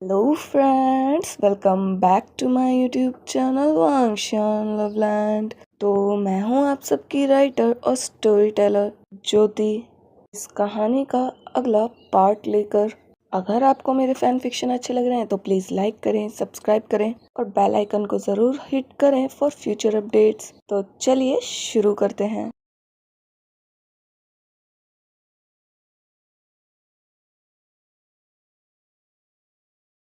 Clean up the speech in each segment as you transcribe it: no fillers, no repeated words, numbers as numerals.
Hello friends, welcome back to my YouTube channel Wangshan Loveland. तो मैं हूं आप सबकी राइटर और स्टोरी टेलर ज्योति। इस कहानी का अगला पार्ट लेकर अगर आपको मेरे फैन फिक्शन अच्छे लग रहे हैं तो प्लीज़ लाइक करें, सब्सक्राइब करें और बेल आइकन को ज़रूर हिट करें फॉर फ्यूचर अपडेट्स। तो चलिए शुरू करते हैं।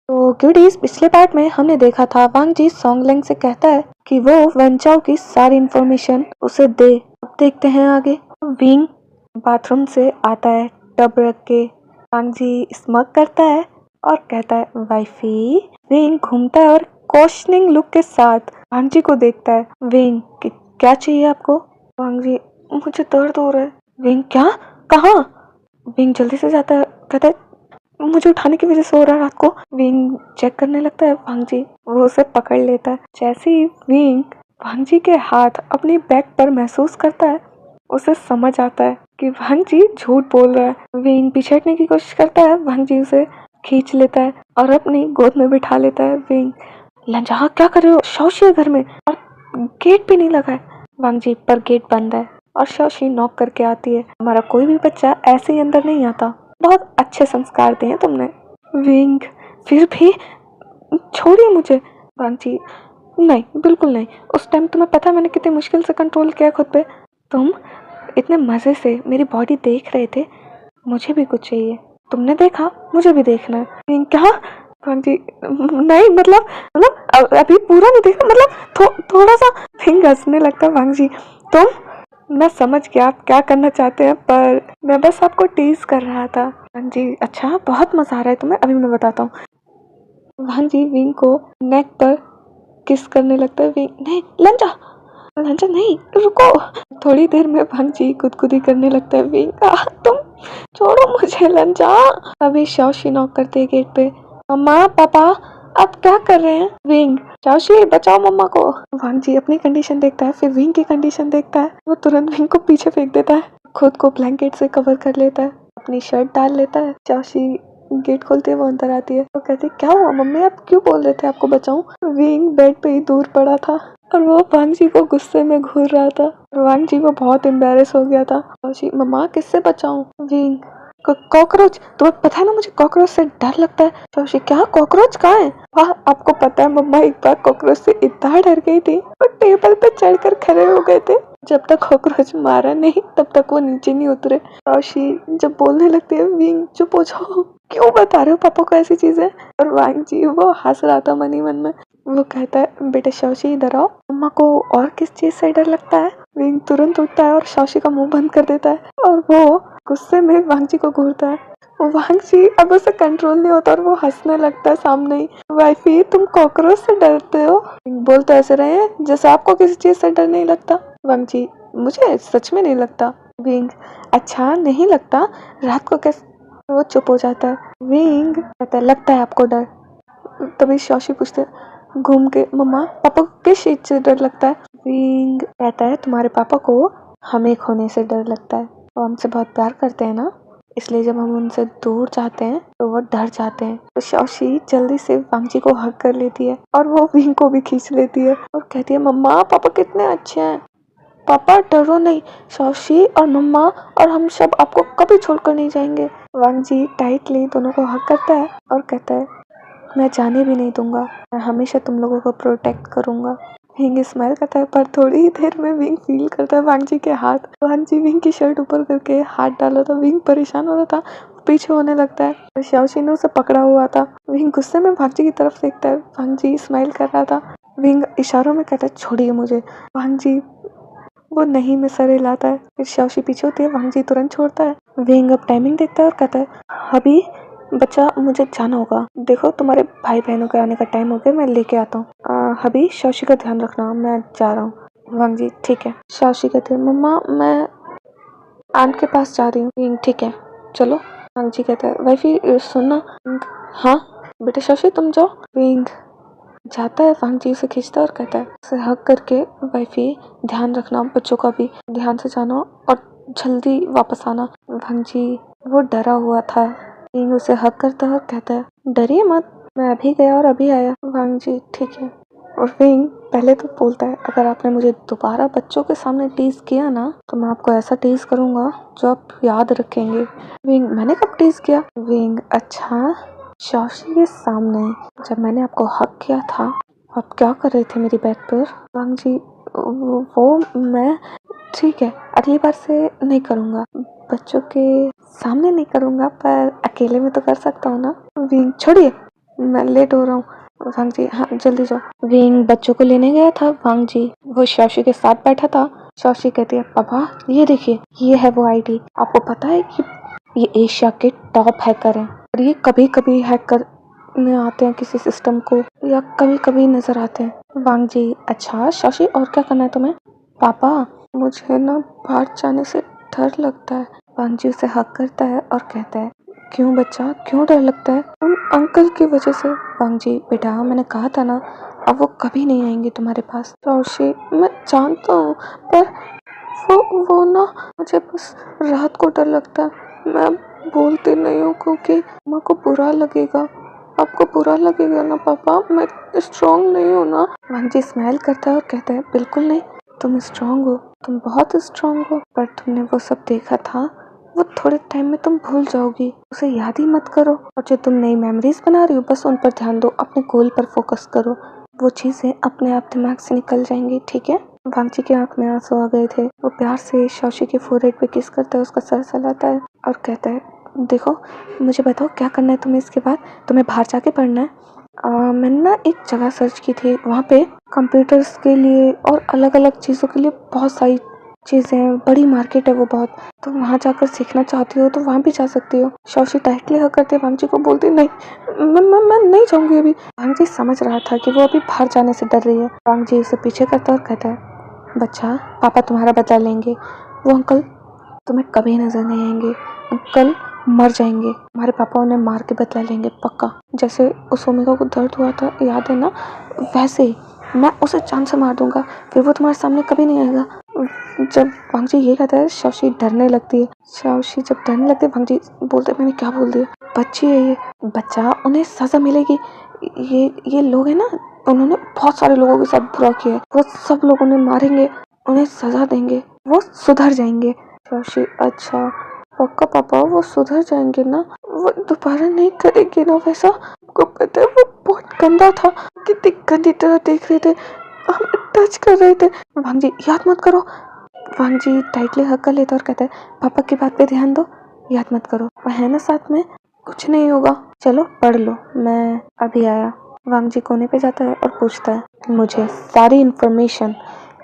तो क्यूटीज, पिछले पार्ट में हमने देखा था वांग जी सोंगलेंग से कहता है कि वो वेंचाओ की सारी इंफॉर्मेशन उसे दे। अब देखते हैं आगे। विंग बाथरूम से आता है, टब रख के वांग जी स्मग करता है और कहता है वाइफी। विंग घूमता है और क्वेश्चनिंग लुक के साथ वांग जी को देखता है। विंग कि क्या चाहिए आपको? वांग जी मुझे दर्द हो रहा है। विंग क्या? कहाँ? विंग जल्दी से जाता है, कहता है मुझे उठाने की वजह से हो रहा है रात को। विंग चेक करने लगता है वांग जी, वो उसे पकड़ लेता है। जैसे ही विंग वांग जी के हाथ अपनी बैक पर महसूस करता है, उसे समझ आता है कि वांग जी झूठ बोल रहा है। विंग पीछे हटने की कोशिश करता है, वांग जी उसे खींच लेता है और अपनी गोद में बिठा लेता है। विंग लंजा क्या कर रहे हो? शौशी है घर में और गेट भी नहीं लगा है। वांग जी पर गेट बंद है और शौशी नॉक करके आती है। हमारा कोई भी बच्चा ऐसे ही अंदर नहीं आता, बहुत अच्छे संस्कार दिए तुमने। विंग फिर भी छोड़िए मुझे। वांग जी नहीं, बिल्कुल नहीं। उस टाइम तुम्हें पता है मैंने कितनी मुश्किल से कंट्रोल किया खुद पे। तुम इतने मजे से मेरी बॉडी देख रहे थे, मुझे भी कुछ चाहिए। तुमने देखा, मुझे भी देखना है। विंग क्या? वांग जी नहीं, मतलब अभी पूरा नहीं देखा, मतलब थोड़ा सा। विंग हंसने लगता है। वांग जी तुम, मैं समझ गया आप क्या करना चाहते हैं, पर मैं बस आपको टीज कर रहा था। वांग जी अच्छा, बहुत मजा आ रहा है तुम्हें, अभी मैं बताता हूँ। वांग जी विंग को नेक पर किस करने लगता है। विंग नहीं, लंजा लंजा नहीं, रुको। थोड़ी देर में वांग जी गुदगुदी करने लगता है। विंग तुम छोड़ो मुझे लंजा। अभी शाओशी नॉक करते है गेट पे। मम्मा पापा आप क्या कर रहे हैं? विंग शाओशी बचाओ मम्मा को। वांग जी अपनी कंडीशन देखता है, फिर विंग की कंडीशन देखता है। वो तुरंत विंग को पीछे फेंक देता है, खुद को ब्लैंकेट से कवर कर लेता है, अपनी शर्ट डाल लेता है। शाओशी गेट खोलते ही वो अंदर आती है। वो कहती है क्या हुआ मम्मी, आप क्यों बोल रहे थे आपको बचाऊं? विंग बेड पे ही दूर पड़ा था और वो वांग जी को गुस्से में घूर रहा था। वांग जी को बहुत एम्बेरस हो गया था। शाओशी मम्मा किससे बचाऊं? विंग कॉकरोच, तुम्हें पता है ना मुझे कॉकरोच से डर लगता है। शाओशी क्या? कॉकरोच कहाँ है? वाह, आपको पता है मम्मा एक बार कॉकरोच से इतना डर गई थी और टेबल पे चढ़कर खड़े हो गए थे। जब तक कॉकरोच मारा नहीं तब तक वो नीचे नहीं उतरे। शाओशी जब बोलने लगती है विंग चुप हो जाओ, क्यों बता रहे हो पापा को ऐसी चीजें? और वांग जी वो हंस रहा था मन ही मन में। वो कहता है बेटे शाओशी इधर आओ, मम्मा को और किस चीज से डर लगता है? विंग तुरंत उठता है और शाओशी का मुंह बंद कर देता है और वो गुस्से में वांग जी को घूरता है। वांग जी अब उसे कंट्रोल नहीं होता और वो हंसने लगता है सामने ही। वाइफी तुम कॉकरोच से डरते हो? बोल तो ऐसे रहे हैं जैसे आपको किसी चीज से डर नहीं लगता। वांग जी मुझे सच में नहीं लगता। विंग अच्छा नहीं लगता, रात को कैसे? वो चुप हो जाता है। विंग कहता है लगता है आपको डर। तभी शौशी पूछते घूम के मम्मा पापा को किस चीज से डर लगता है? विंग कहता है तुम्हारे पापा को हमें खोने से डर लगता है। वो हमसे बहुत प्यार करते हैं ना, इसलिए जब हम उनसे दूर जाते हैं तो वो डर जाते हैं। तो शौशी जल्दी से वांग जी को हग कर लेती है और वो विंग को भी खींच लेती है और कहती है मम्मा पापा कितने अच्छे हैं। पापा डरो नहीं, शौशी और मम्मा और हम सब आपको कभी छोड़कर नहीं जाएंगे। वांग जी टाइटली दोनों को हग करता है और कहता है मैं जाने भी नहीं दूंगा, मैं हमेशा तुम लोगों को प्रोटेक्ट करूंगा। विंग स्माइल करता है पर थोड़ी ही देर में विंग फील करता है वांग जी के हाथ। वांग जी विंग की शर्ट ऊपर करके हाथ डाला था। विंग परेशान हो रहा था, पीछे होने लगता है। शाओशी ने उसे पकड़ा हुआ था। विंग गुस्से में वांग जी की तरफ देखता है। वांग जी स्माइल कर रहा था। विंग इशारों में कहता है छोड़िए मुझे। वांग जी वो नहीं में सर हिलाता है। फिर शाओशी पीछे होती है, वांग जी तुरंत छोड़ता है। विंग अब टाइमिंग देखता है और कहता है अभी बच्चा मुझे जाना होगा, देखो तुम्हारे भाई बहनों के आने का टाइम हो गया, मैं लेके आता हूँ। हबी शौशी का ध्यान रखना, मैं जा रहा हूँ। वांग जी ठीक है। शौशी कहती है मम्मा मैं आंट के पास जा रही हूँ। ठीक है चलो। वांग जी कहता है वाइफी सुनना। हाँ बेटे शौशी तुम जाओ। विंग जाता है, वांग जी उसे खींचता है और कहता है उसे हक करके वाइफी ध्यान रखना, बच्चों का भी ध्यान से जाना और जल्दी वापस आना। वांग जी वो डरा हुआ था। विंग उसे हक करता है और कहता है डरिए मत, मैं अभी गया और अभी आया। वांग जी ठीक है। और विंग पहले तो बोलता है, अगर आपने मुझे दोबारा बच्चों के सामने टीज किया ना तो मैं आपको ऐसा टीज करूंगा जो आप याद रखेंगे। विंग मैंने कब टीज किया? विंग अच्छा, शौशी के सामने जब मैंने आपको हक किया था आप क्या कर रहे थे मेरी बैक पर? वांग जी वो मैं ठीक है, अगली बार से नहीं करूंगा, बच्चों के सामने नहीं करूंगा, पर अकेले में तो कर सकता हूँ ना। विंग छोड़िए, मैं लेट हो रहा हूँ। वांग जी हाँ जल्दी जाओ। विंग बच्चों को लेने गया था। वांग जी वो शौशी के साथ बैठा था। शौशी कहती है, पापा ये देखिए, ये है वो आईडी। आपको पता है कि ये एशिया के टॉप हैकर हैं और ये कभी कभी हैकर में आते हैं किसी सिस्टम को, या कभी कभी नजर आते हैं। वांग जी अच्छा शौशी, और क्या करना है तुम्हें? पापा मुझे ना बाहर जाने से डर लगता है। वांग जी उसे हक करता है और कहता है, क्यों बच्चा, क्यों डर लगता है? उन अंकल की वजह से। वांग जी बेटा मैंने कहा था ना, अब वो कभी नहीं आएंगे तुम्हारे पास। शौशी मैं जानता हूँ, पर वो ना मुझे बस रात को डर लगता है। मैं बोलती नहीं हूँ क्योंकि माँ को बुरा लगेगा। आपको बुरा लगेगा ना पापा, मैं स्ट्रॉन्ग नहीं हूँ ना। वांग जी स्माइल करता है और कहता है, बिल्कुल नहीं, तुम स्ट्रॉन्ग हो, तुम बहुत स्ट्रॉन्ग हो, पर तुमने वो सब देखा था, वो थोड़े टाइम में तुम भूल जाओगी, उसे याद ही मत करो। और जो तुम नई मेमोरीज बना रही हो बस उन पर ध्यान दो, अपने गोल पर फोकस करो, वो चीजें अपने आप दिमाग से निकल जाएंगी, ठीक है? वांग जी की आंख में आंसू आ गए थे। वो प्यार से शौशी के फोरहेड पे किस करता है, उसका सर सहलाता है और कहता है, देखो मुझे बताओ क्या करना है तुम्हें इसके बाद? तुम्हें बाहर जाके पढ़ना है? मैंने ना एक जगह सर्च की थी, वहाँ पे कंप्यूटर्स के लिए और अलग अलग चीज़ों के लिए बहुत सारी चीज़ें हैं, बड़ी मार्केट है वो बहुत, तो वहाँ जाकर सीखना चाहती हो तो वहाँ भी जा सकती हो। शौशी टाइटली हक करते वांग जी को बोलती, नहीं मैं नहीं जाऊँगी अभी। वांग जी समझ रहा था कि वो अभी बाहर जाने से डर रही है। वांग जी उसे पीछे करता और कहता है, बच्चा पापा तुम्हारा बदला लेंगे, वो अंकल तुम्हें कभी नजर नहीं आएंगे, अंकल मर जाएंगे, हमारे पापा उन्हें मार के बदला लेंगे पक्का। जैसे उस ओमेगा को दर्द हुआ था याद है ना, वैसे ही मैं उसे जान से मार दूंगा, फिर वो तुम्हारे सामने कभी नहीं आएगा। जब वांग जी ये कहता है शौशी डरने लगती है। शौशी जब डरने लगती है वांग जी बोलते, मैंने क्या बोल दिया? बच्ची है ये, बच्चा, उन्हें सजा मिलेगी। ये लोग है ना, उन्होंने बहुत सारे लोगों के साथ बुरा किया है, वो सब लोग उन्हें मारेंगे, उन्हें सजा देंगे, वो सुधर जाएंगे। शौशी अच्छा पक्का पापा वो सुधर जाएंगे ना, वो दोबारा नहीं करेंगे ना वैसा? आपको पता है वो बहुत गंदा था, कितनी गंदी तरह देख रहे थे, हम टच कर रहे थे। वांग जी याद मत करो। वांग जी टाइटली हक कर लेता और कहता है, पापा की बात पे ध्यान दो, याद मत करो, वो है ना साथ में, कुछ नहीं होगा, चलो पढ़ लो, मैं अभी आया। वांग जी कोने पे जाता है और पूछता है, मुझे सारी इन्फॉर्मेशन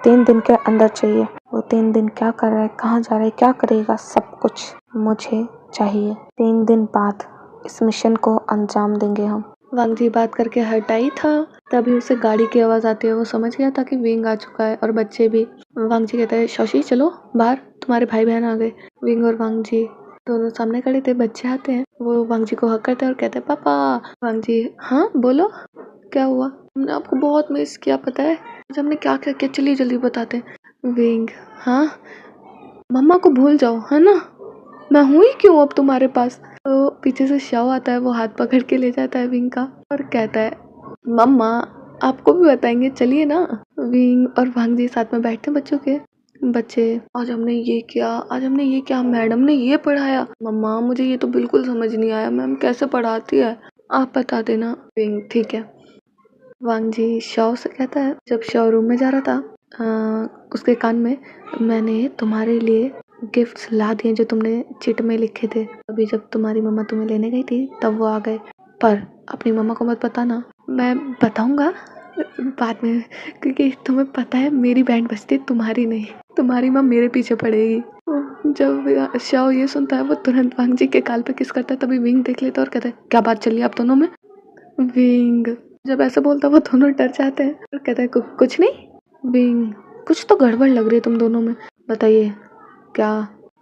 3 दिन के अंदर चाहिए। वो 3 दिन क्या कर रहा है, कहाँ जा रहा है, क्या करेगा, सब कुछ मुझे चाहिए। 3 दिन बाद इस मिशन को अंजाम देंगे हम। वांग जी बात करके हटाई था, तभी उसे गाड़ी की आवाज आती है। वो समझ गया था कि विंग आ चुका है और बच्चे भी। वांग जी कहता है, शौशी चलो बाहर, तुम्हारे भाई बहन आ गए। विंग और वांग जी दोनों सामने खड़े थे। बच्चे आते हैं, वो वांग जी को हक करते हैं और कहते हैं, पापा। वांग जी हाँ बोलो, क्या हुआ? हमने आपको बहुत मिस किया, पता है आज हमने क्या क्या किया, चलिए जल्दी बताते हैं। विंग हाँ, मम्मा को भूल जाओ है ना, मैं हूँ ही क्यों अब तुम्हारे पास। तो पीछे से शाओ आता है, वो हाथ पकड़ के ले जाता है विंग का और कहता है, मम्मा आपको भी बताएंगे, चलिए ना। विंग और वांग जी साथ में बैठते हैं बच्चों के। बच्चे, आज हमने ये किया, आज हमने ये किया, मैडम ने ये पढ़ाया, मम्मा मुझे ये तो बिल्कुल समझ नहीं आया, मैम कैसे पढ़ाती है, आप बता देना। विंग ठीक है। वांग जी शाओ से कहता है, जब शाओ रूम में जा रहा था उसके कान में, मैंने तुम्हारे लिए गिफ्ट्स ला दिए जो तुमने चिट में लिखे थे, अभी जब तुम्हारी मम्मा तुम्हें लेने गई थी तब वो आ गए, पर अपनी मम्मा को मत बताना। मैं बताऊंगा बाद में, क्योंकि तुम्हें पता है मेरी बैंड बजती तुम्हारी नहीं, तुम्हारी माँ मेरे पीछे पड़ेगी। जब शाओ ये सुनता है वो तुरंत वांग जी के गाल पे किस करता है, तभी विंग देख लेता है और कहता है, क्या बात चली आप दोनों में? विंग जब ऐसा बोलता है वो दोनों डर जाते हैं और कहता है, कुछ नहीं। विंग कुछ तो गड़बड़ लग रही है तुम दोनों में, बताइए क्या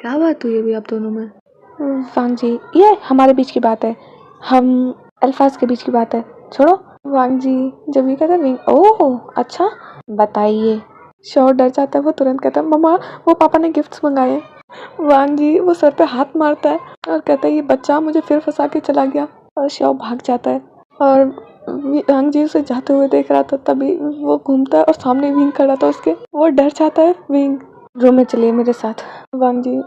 क्या बात हुई अभी आप दोनों में? वांग जी ये हमारे बीच की बात है, हम अल्फाज के बीच की बात है, छोड़ो। वांग जी जब ये कहता है विंग, ओह अच्छा बताइए। शो डर जाता है, वो तुरंत कहता है, मम्मा वो पापा ने गिफ्ट्स मंगाए। वांग जी वो सर पे हाथ मारता है और कहता है, ये बच्चा मुझे फिर फंसा के चला गया, और शो भाग जाता है। और वांग जी उसे जाते हुए देख रहा था। तभी वो घूमता है और सामने विंग खड़ा था उसके। वो डर जाता है। विंग, रूम में चलिए मेरे साथ। वांग जी,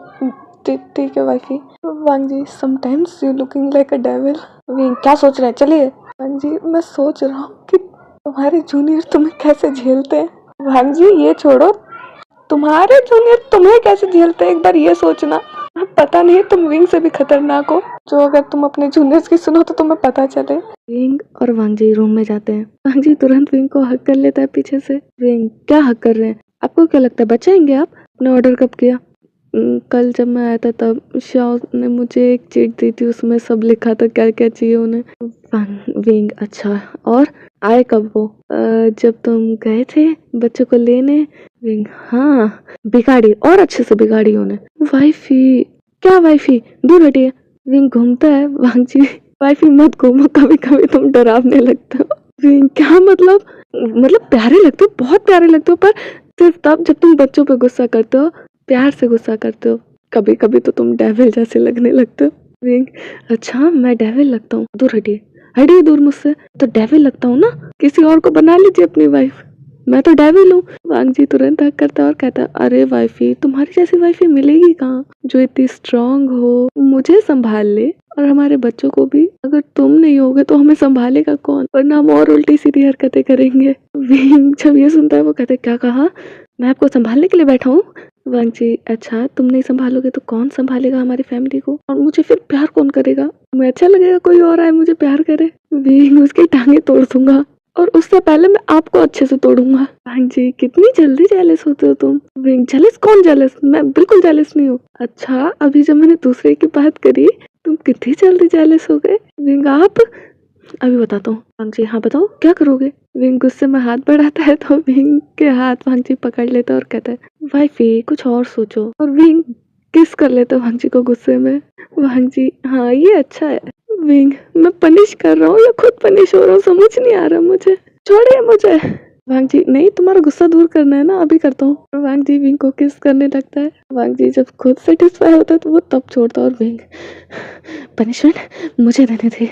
ठीक है wifey. Wang ji, sometimes you looking like a devil. Wing, क्या सोच रहे हैं, चलिए। वांग जी, मैं सोच रहा हूँ कि तुम्हारे जूनियर तुम्हें कैसे झेलते हैं। वांग जी, ये छोड़ो, तुम्हारे जूनियर तुम्हें कैसे झेलते हैं एक बार ये सोचना। पता नहीं तुम विंग से भी खतरनाक हो, जो अगर तुम अपने जूनियर्स की सुनो तो तुम्हें पता चले। विंग और वांग जी रूम में जाते हैं। वांग जी तुरंत विंग को हक कर लेता है पीछे से। विंग, क्या हक कर रहे हैं, आपको क्या लगता है बचाएंगे आप? अपने ऑर्डर कब किया? कल जब मैं आया था तब शाओ ने मुझे एक चिट दी थी, उसमें सब लिखा था क्या क्या चाहिए उन्हें। विंग, अच्छा, और आए कब वो? जब तुम गए थे बच्चों को लेने। विंग, हाँ, बिगाड़ी, और अच्छे से बिगाड़ी उन्हें। वाइफी, क्या वाइफी, दूर हटिए। विंग घूमता है। वांग जी, वाइफी मत घूमो, कभी कभी तुम डरावने लगते हो। विंग, क्या मतलब प्यारे लगते हो, बहुत प्यारे लगते हो, पर सिर्फ तब जब तुम बच्चों पे गुस्सा करते हो, प्यार से गुस्सा करते हो। कभी कभी तो तुम डेविल जैसे लगने लगते हो। विंग, अच्छा, मैं डेविल लगता हूँ? दूर हटिए, हटिए दूर मुझसे। तो डेविल लगता हूँ ना, किसी और को बना लीजिए अपनी वाइफ, मैं तो डेविल हूँ। वांग जी तुरंत हक करता है और कहता है, अरे वाइफी, तुम्हारी जैसी वाइफी मिलेगी कहाँ जो इतनी स्ट्रांग हो, मुझे संभाल ले और हमारे बच्चों को भी। अगर तुम नहीं होगे तो हमें संभालेगा कौन, वरना हम और उल्टी सीधी हरकतें करेंगे। विंग जब ये सुनता है वो कहता है, क्या कहा, मैं आपको संभालने के लिए बैठा हूँ? वांग जी, अच्छा, तुम नहीं संभालोगे तो कौन संभालेगा हमारी फैमिली को, और मुझे फिर प्यार कौन करेगा? तुम्हें अच्छा लगेगा कोई और आए मुझे प्यार करे? विंग, उसकी टांगे तोड़ दूंगा और उससे पहले मैं आपको अच्छे से तोड़ूंगा। वांग जी, कितनी जल्दी जेलस होते हो तुम। विंग, जेलस, कौन जेलस, मैं बिल्कुल जेलस नहीं हूँ। अच्छा, अभी जब मैंने दूसरे की बात करी तुम कितनी जल्दी जेलस हो गए। विंग, आप, अभी बताता हूँ। वांग जी, हाँ बताओ क्या करोगे? विंग गुस्से में हाथ बढ़ाता है तो विंग के हाथ वांग जी पकड़ लेता है और कहता है, वाइफी कुछ और सोचो। और विंग किस कर लेता है वांग जी को गुस्से में। वांग जी, हाँ ये अच्छा है। विंग, मैं पनिश कर रहा हूँ या खुद पनिश हो रहा हूँ समझ नहीं आ रहा मुझे, छोड़िए मुझे। वांग जी, नहीं, तुम्हारा गुस्सा दूर करना है ना, अभी करता हूँ। और वांग जी विंग को किस करने लगता है। वांग जी जब खुद सेटिस्फाई होता है तो वो तब छोड़ता है और विंग, पनिशमेंट मुझे देने थे,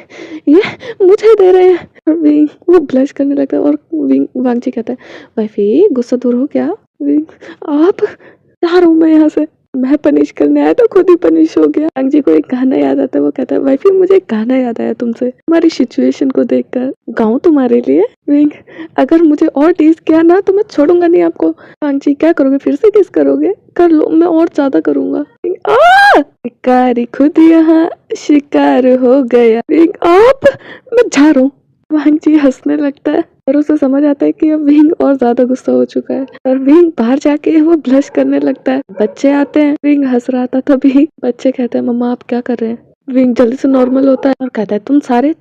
ये मुझे दे रहे हैं। और विंग वो ब्लश करने लगता है और विंग, वांग जी कहता है, वाइफी गुस्सा दूर हो क्या? विंग, आप, जा रहा हूँ मैं यहाँ से, मैं पनिश करने आया तो खुद ही पनिश हो गया। वांग जी को एक गाना याद आता है, वो कहता है, वाइफी मुझे एक गाना याद आया तुमसे, तुम्हारी सिचुएशन को देखकर, गाऊं तुम्हारे लिए? विंग, अगर मुझे और टीज किया ना तो मैं छोड़ूंगा नहीं आपको। वांग जी, क्या करोगे, फिर से किस करोगे? कर लो, मैं और ज्यादा करूंगा। विंग, शिकारी खुद यहाँ शिकार हो गया। विंग, आप, मैं जा रहा हूँ। वांग जी हंसने लगता है और उसे समझ आता है कि अब विंग और ज्यादा गुस्सा हो चुका है और विंग बाहर जाके वो ब्लश करने लगता है। बच्चे आते हैं, विंग हंस रहा था तभी बच्चे कहते हैं, मम्मा आप क्या कर रहे हैं? विंग जल्दी से नॉर्मल होता है और कहता है, तुम सारे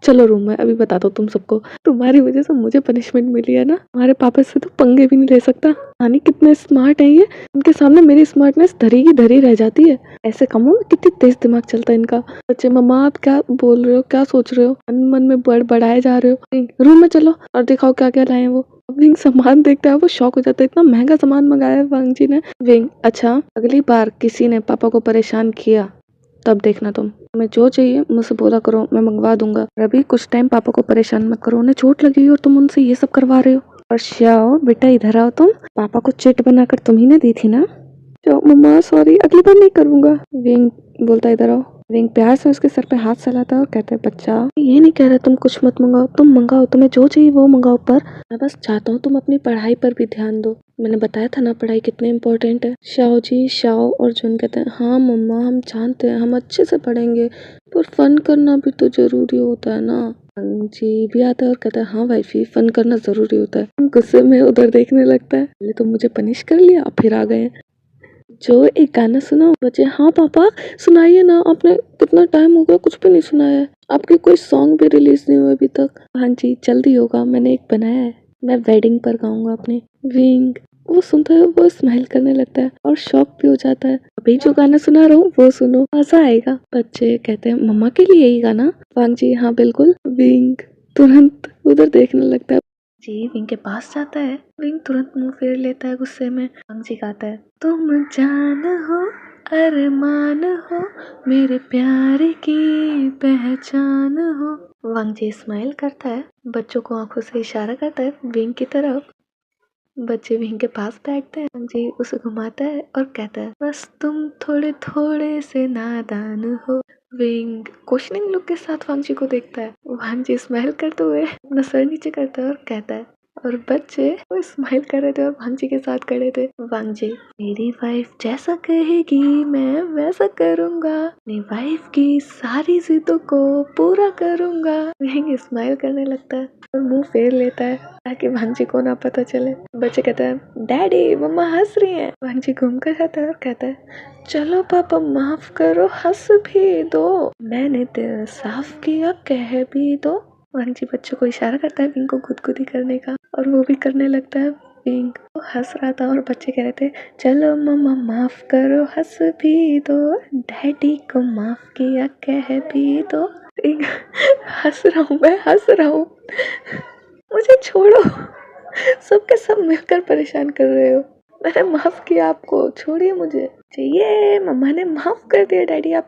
चलो रूम में, अभी बताता हूँ तुम सबको, तुम्हारी वजह से मुझे पनिशमेंट मिली है ना, तुम्हारे पापा से तो पंगे भी नहीं ले सकता। नानी कितने स्मार्ट है ये, उनके सामने मेरी स्मार्टनेस धरी की धरी रह जाती है। ऐसे कामों में कितनी तेज दिमाग चलता है इनका। बच्चे, मम्मा आप क्या बोल रहे हो, क्या सोच रहे हो, मन मन में बढ़ाए जा रहे हो, रूम में चलो और दिखाओ क्या क्या लाए हैं वो। विंग सामान देखता है, वो शॉक हो जाता है, इतना महंगा सामान मंगाया है वांग जी ने। विंग, अच्छा, अगली बार किसी ने पापा को परेशान किया तब देखना, तुम्हें जो चाहिए मुझसे बोला करो, मैं मंगवा दूंगा। अभी कुछ टाइम पापा को परेशान मत करो, उन्हें चोट लगी और तुम उनसे ये सब करवा रहे हो। और श्याओ बेटा इधर आओ, तुम, पापा को चिट बनाकर तुम ही ने दी थी ना? तो मम्मा सॉरी, अगली बार नहीं करूंगा। विंग बोलता है, इधर आओ। विंग प्यार से उसके सर पे हाथ चलाता है और कहता है, बच्चा ये नहीं कह रहा तुम कुछ मत मंगाओ, तुम मंगाओ, तुम्हें जो चाहिए वो मंगाओ, पर मैं बस चाहता हूँ तुम अपनी पढ़ाई पर भी ध्यान दो। मैंने बताया था ना पढ़ाई कितनी इम्पोर्टेंट है। शाओ जी, शाओ और जुन कहते हैं, हाँ मम्मा हम जानते हैं, हम अच्छे से पढ़ेंगे, पर फन करना भी तो जरूरी होता है ना। वांग जी भी आता है और कहता है, हाँ वाइफी फन करना जरूरी होता है। गुस्से में उधर देखने लगता है, पहले तो मुझे पनिश कर लिया अब फिर आ गए। जो एक गाना सुना बच्चे, हाँ पापा सुनाइए ना, आपने कितना टाइम हो गया कुछ भी नहीं सुनाया है, आपके कोई सॉन्ग भी रिलीज नहीं हुए अभी तक। हाँ जी जल्दी होगा, मैंने एक बनाया है, मैं वेडिंग पर गाऊंगा अपने। विंग वो सुनता है, वो स्माइल करने लगता है और शॉक भी हो जाता है। अभी जो गाना सुना रहा हूँ वो सुनो, मजा आएगा। बच्चे कहते हैं, मम्मा के लिए यही गाना? वांग जी, हाँ बिल्कुल। विंग तुरंत उधर देखने लगता है। जी विंग के पास जाता है, विंग तुरंत मुंह फेर लेता है गुस्से में। वांग जी कहता है, तुम जान हो अरमान हो, मेरे प्यार की पहचान हो। वांग जी स्माइल करता है, बच्चों को आंखों से इशारा करता है विंग की तरफ। बच्चे विंग के पास बैठते हैं। वांग जी उसे घुमाता है और कहता है बस तुम थोड़े थोड़े से नादान हो। विंग क्वेश्चनिंग लुक के साथ वांग जी को देखता है। वांग जी स्माइल करते हुए अपना सर नीचे करता है और कहता है, और बच्चे वो स्माइल कर रहे थे और वांग जी के साथ खड़े थे। वांग जी, मेरी वाइफ जैसा कहेगी मैं वैसा करूंगा, मेरी वाइफ की सारी जिद्दों को पूरा करूंगा। विंग स्माइल करने लगता है और मुंह फेर लेता है ताकि वांग जी को ना पता चले। बच्चे कहते हैं डैडी मम्मा हंस रही हैं। वांग जी घूम कर जाता है और कहता है चलो पापा माफ करो, हंस भी दो, मैंने दिल साफ किया कह भी दो। वांग जी बच्चों को इशारा करता है विंग को गुदगुदी करने का और वो भी करने लगता है। विंग हंस रहा था और बच्चे कह रहे थे चलो मम्मा माफ करो, हंस भी दो, डैडी को माफ किया कह भी दो। विंग हंस रहा हूँ, मैं हंस रहा हूँ, मुझे छोड़ो, सबके सब मिलकर परेशान कर रहे हो, मैंने माफ किया आपको, छोड़िए मुझे। ये मम्मा ने माफ कर दिया डैडी आप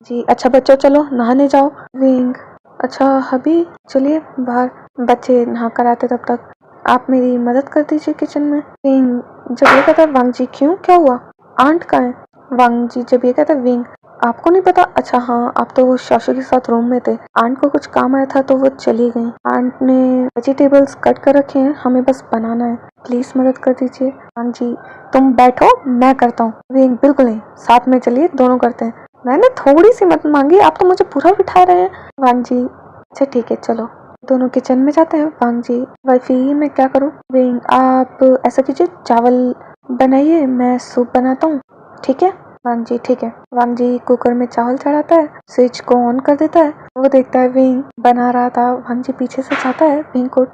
जी। अच्छा बच्चों चलो नहाने जाओ। विंग अच्छा अभी चलिए बाहर। बच्चे नहा कर आते तब तक आप मेरी मदद कर दीजिए किचन में। विंग जब ये कहता है वांग जी क्यों क्या हुआ, आंट कहाँ है। वांग जी जब ये कहता है विंग आपको नहीं पता, अच्छा हाँ आप तो शाशु के साथ रूम में थे, आंट को कुछ काम आया था तो वो चली गई, आंट ने वेजिटेबल्स कट कर रखे हैं, हमें बस बनाना है, प्लीज मदद कर दीजिए। वांग जी तुम बैठो मैं करता हूँ। विंग बिल्कुल नहीं, साथ में चलिए दोनों करते हैं, मैंने थोड़ी सी मत मांगी, आप तो मुझे पूरा बिठा रहे हैं। वांग जी अच्छा ठीक है चलो। दोनों किचन में जाते हैं। वांग जी वाइफी मैं क्या करूं। विंग आप ऐसा कीजिए चावल बनाइए, मैं सूप बनाता हूँ, ठीक है। वांग जी ठीक है। वांग जी कुकर में चावल चढ़ाता है, स्विच को ऑन कर देता है, वो देखता है विंग बना रहा था। वांग जी पीछे से जाता है, विंग को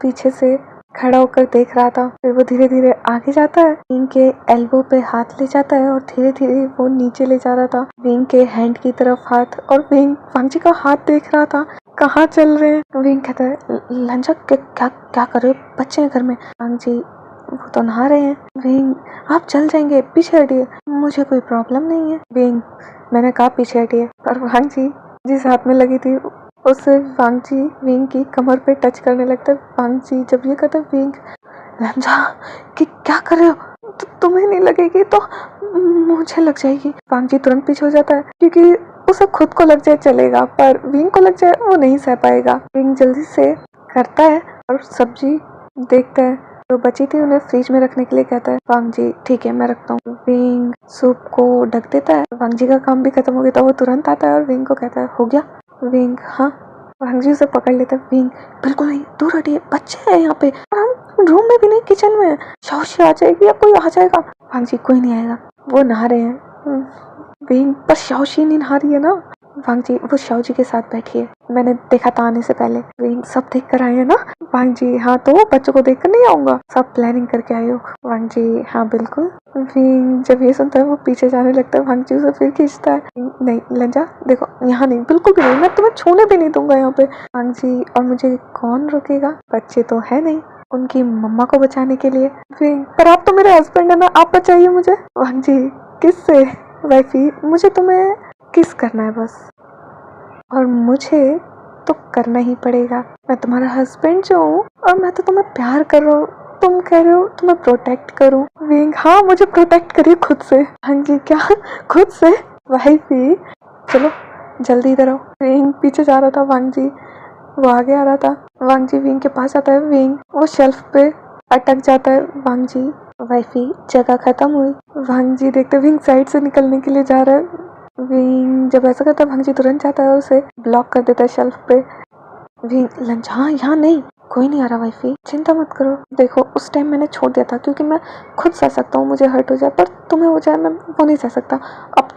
पीछे से खड़ा होकर देख रहा था, फिर वो धीरे धीरे आगे जाता है, विंग के एल्बो पे हाथ ले जाता है और धीरे धीरे वो नीचे ले जा रहा था विंग के हैंड की तरफ हाथ, और विंग वांग जी का हाथ देख रहा था कहाँ चल रहे हैं। विंग कहता है लंजा क्या क्या कर रहे हो, बच्चे हैं घर में। वांग जी वो तो नहा रहे हैं। विंग आप चल जाएंगे, पीछे हटिए, मुझे कोई प्रॉब्लम नहीं है। विंग मैंने कहा पीछे हटिए, पर वांग जी जिस हाथ में लगी थी उसे वांग जी विंग की कमर पे टच करने लगता है। वांग जी जब ये कहता है विंग लंजा कि क्या कर रहे हो, तुम्हें नहीं लगेगी तो मुझे लग जाएगी। वांग जी तुरंत पीछे हो जाता है क्योंकि उसे खुद को लग जाए चलेगा, पर विंग को लग जाए वो नहीं सह पाएगा। विंग जल्दी से करता है और सब्जी देखता है जो बची थी उन्हें फ्रिज में रखने के लिए कहता है। वांग जी ठीक है मैं रखता हूँ। विंग सूप को ढक देता है। वांग जी का काम भी खत्म हो गया था, वो तुरंत आता है और विंग को कहता है हो गया। विंग हाँ। वांग जी उसे पकड़ लेता है। विंग बिल्कुल नहीं, दूर हटिए, बच्चे हैं यहाँ पे और हम रूम में भी नहीं किचन में, शाओशी आ जाएगी या कोई आ जाएगा। वांग जी कोई नहीं आएगा, वो नहा रहे हैं। विंग पर शाओशी नहीं नहा रही है ना। वांग जी वो शाओ जी के साथ बैठी है, मैंने देखा था आने से पहले। विंग सब देख कर आए हैं ना। वांग जी हाँ तो बच्चों को देख कर नहीं आऊंगा, सब प्लानिंग करके आए हो। वांग जी हाँ बिल्कुल। विंग जब ये सुनता है वो पीछे जाने लगता है, वांग जी उसे फिर खींचता है। नहीं लंजा देखो यहाँ नहीं, बिल्कुल भी नहीं, मैं तुम्हें छूने भी नहीं दूंगा यहाँ पे। वांग जी और मुझे कौन रोकेगा, बच्चे तो है नहीं उनकी मम्मा को बचाने के लिए। विंग पर आप तो मेरे हस्बैंड है ना, आप बचाइए मुझे। वांग जी किससे वाइफी, मुझे तुम्हें किस करना है बस, और मुझे तो करना ही पड़ेगा, मैं तुम्हारा हस्बैंड जो हूँ और मैं तो तुम्हें प्यार कर रहा हूँ, तुम कह रहे हो तुम्हें प्रोटेक्ट करूँ। विंग हाँ मुझे प्रोटेक्ट करिए खुद से। हाँ जी क्या खुद से। वाइफी चलो जल्दी इधर आओ। विंग पीछे जा रहा था, वांग जी वो आगे आ रहा था। वांग जी विंग के पास आता है, विंग वो शेल्फ पे अटक जाता है। वांग जी वाइफी जगह खत्म हुई। वांग जी देखते विंग साइड से निकलने के लिए जा रहा है। विंग जब ऐसा करता है वांग जी तुरंत जाता है और उसे ब्लॉक कर देता है शेल्फ पे। विंग लंच हाँ यहाँ नहीं, कोई नहीं आ रहा वाइफी, चिंता मत करो, देखो उस टाइम मैंने छोड़ दिया था क्योंकि मैं खुद सह सकता हूँ, मुझे हर्ट हो जाए पर तुम्हें हो जाए मैं वो नहीं सह सकता। अब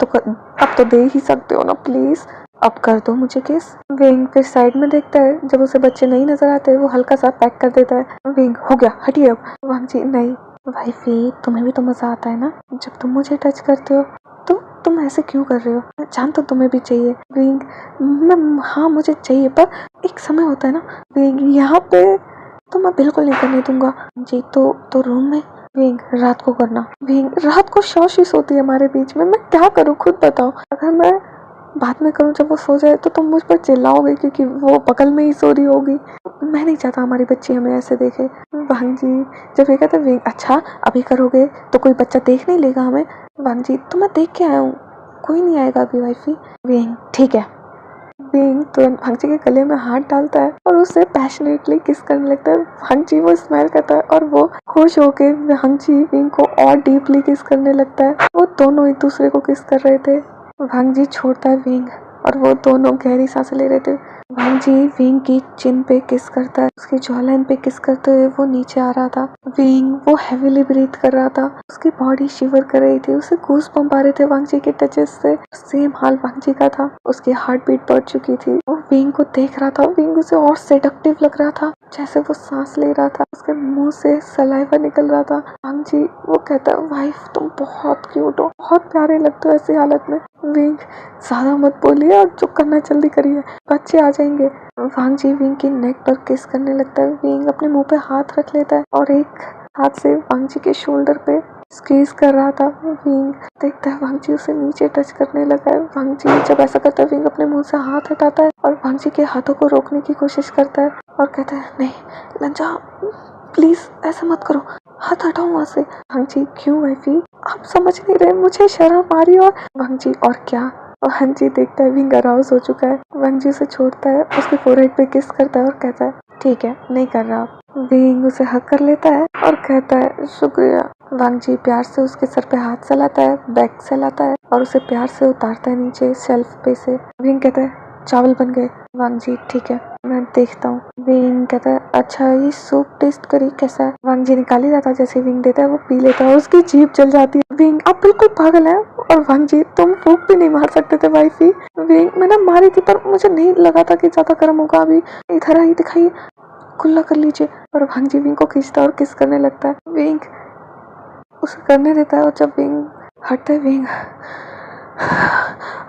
तो दे ही सकते हो ना प्लीज, अब कर दो मुझे किस। विंग फिर साइड में देखता है, जब उसे बच्चे नहीं नजर आते वो हल्का सा पैक कर देता है। विंग हो गया हटिए अब। वांग जी नहीं वाइफी तुम्हें भी तो मजा आता है ना जब तुम मुझे टच करते हो, तो तुम ऐसे क्यों कर रहे हो, मैं जानता हूँ तुम्हें भी चाहिए। विंग मैं हाँ मुझे चाहिए पर एक समय होता है ना। विंग यहाँ पे तो मैं बिल्कुल नहीं करने दूंगा। जी तो रूम में विंग रात को करना। विंग रात को शौशी सोती है हमारे बीच में, मैं क्या करूँ खुद बताओ। अगर मैं बाद में करूँ जब वो सो जाए तो तुम मुझ पर चिल्लाओगे क्योंकि वो बगल में ही सो रही होगी। मैं नहीं चाहता हमारी बच्ची हमें ऐसे देखे। वांग जी जब ये कहते विंग अच्छा अभी करोगे तो कोई बच्चा देख नहीं लेगा हमें। वांग जी तो मैं देख के आया हूँ, कोई नहीं आएगा अभी वाइफी। विंग ठीक है। विंग तुरंत वांग जी के गले में हाथ डालता है और उससे पैशनेटली किस करने लगता है। वांग जी वो स्माइल करता है और वो खुश होके वांग जी विंग को और डीपली किस करने लगता है। वो दोनों एक दूसरे को किस कर रहे थे। वांग जी छोड़ता है विंग और वो दोनों गहरी सांसें ले रहे थे। वांग जी विंग की चिन पे किस करता है, उसकी जॉलाइन पे किस करते हुए वो नीचे आ रहा था। विंग वो हेविली ब्रीथ कर रहा था, उसकी बॉडी शिवर कर रही थी, उसे गूस बम्प आ रहे थे वांग जी के टचेस से। सेम हाल वांग जी का था, उसकी हार्ट बीट बढ़ चुकी थी। वो विंग को देख रहा था, विंग उसे और सेडक्टिव लग रहा था जैसे वो सांस ले रहा था, उसके मुंह से सलाइवा निकल रहा था। वांग जी वो कहता है वाइफ तुम बहुत क्यूट हो, बहुत प्यारे लगते हो ऐसी हालत में। विंग ज्यादा मत बोलिए और जो करना जल्दी करिए, बच्चे आ जाएंगे। वांग जी विंग की नेक पर किस करने लगता है। विंग अपने मुंह पे हाथ रख लेता है और एक हाथ से वांग जी के शोल्डर पे स्क्वीज कर रहा था। विंग देखता है वांग जी उसे नीचे टच करने लगा है। वांग जी जब ऐसा करता है विंग अपने मुंह से हाथ हटाता है और वांग जी के हाथों को रोकने की कोशिश करता है और कहता है नहीं लंजा प्लीज ऐसा मत करो, हाथ हटाओ वहाँ से। वांग जी क्यों वाइफी आप समझ नहीं रहे, मुझे शर्म आ रही। और वांग जी और क्या। वांग जी देखता है विंग अराउज हो चुका है। वांग जी उसे छोड़ता है, उसके फोरहेड पे किस करता है और कहता है ठीक है नहीं कर रहा। विंग उसे हक कर लेता है और कहता है शुक्रिया। वांग जी प्यार से उसके सर पे हाथ सहलाता है, बैक सहलाता है और उसे प्यार से उतारता है नीचे शेल्फ पे से। विंग कहता है चावल बन गए। वांग जी ठीक है मैं देखता हूँ। विंग कहता है अच्छा ये सूप टेस्ट करी कैसा है। वांग जी निकाल ही रहा था, जैसे विंग देता है वो पी लेता है, उसकी जीभ जल जाती है। विंग आप बिल्कुल पागल है। और वांग जी तुम फूक भी नहीं मार सकते थे वाइफी। विंग मैंने मारी थी पर मुझे नहीं लगा था कि ज्यादा गर्म होगा, अभी इधर आई दिखाइए खुला कर लीजिए। और वांग जी विंग को खींचता है और किस करने लगता है। विंग उसे करने देता है और जब विंग हटता है विंग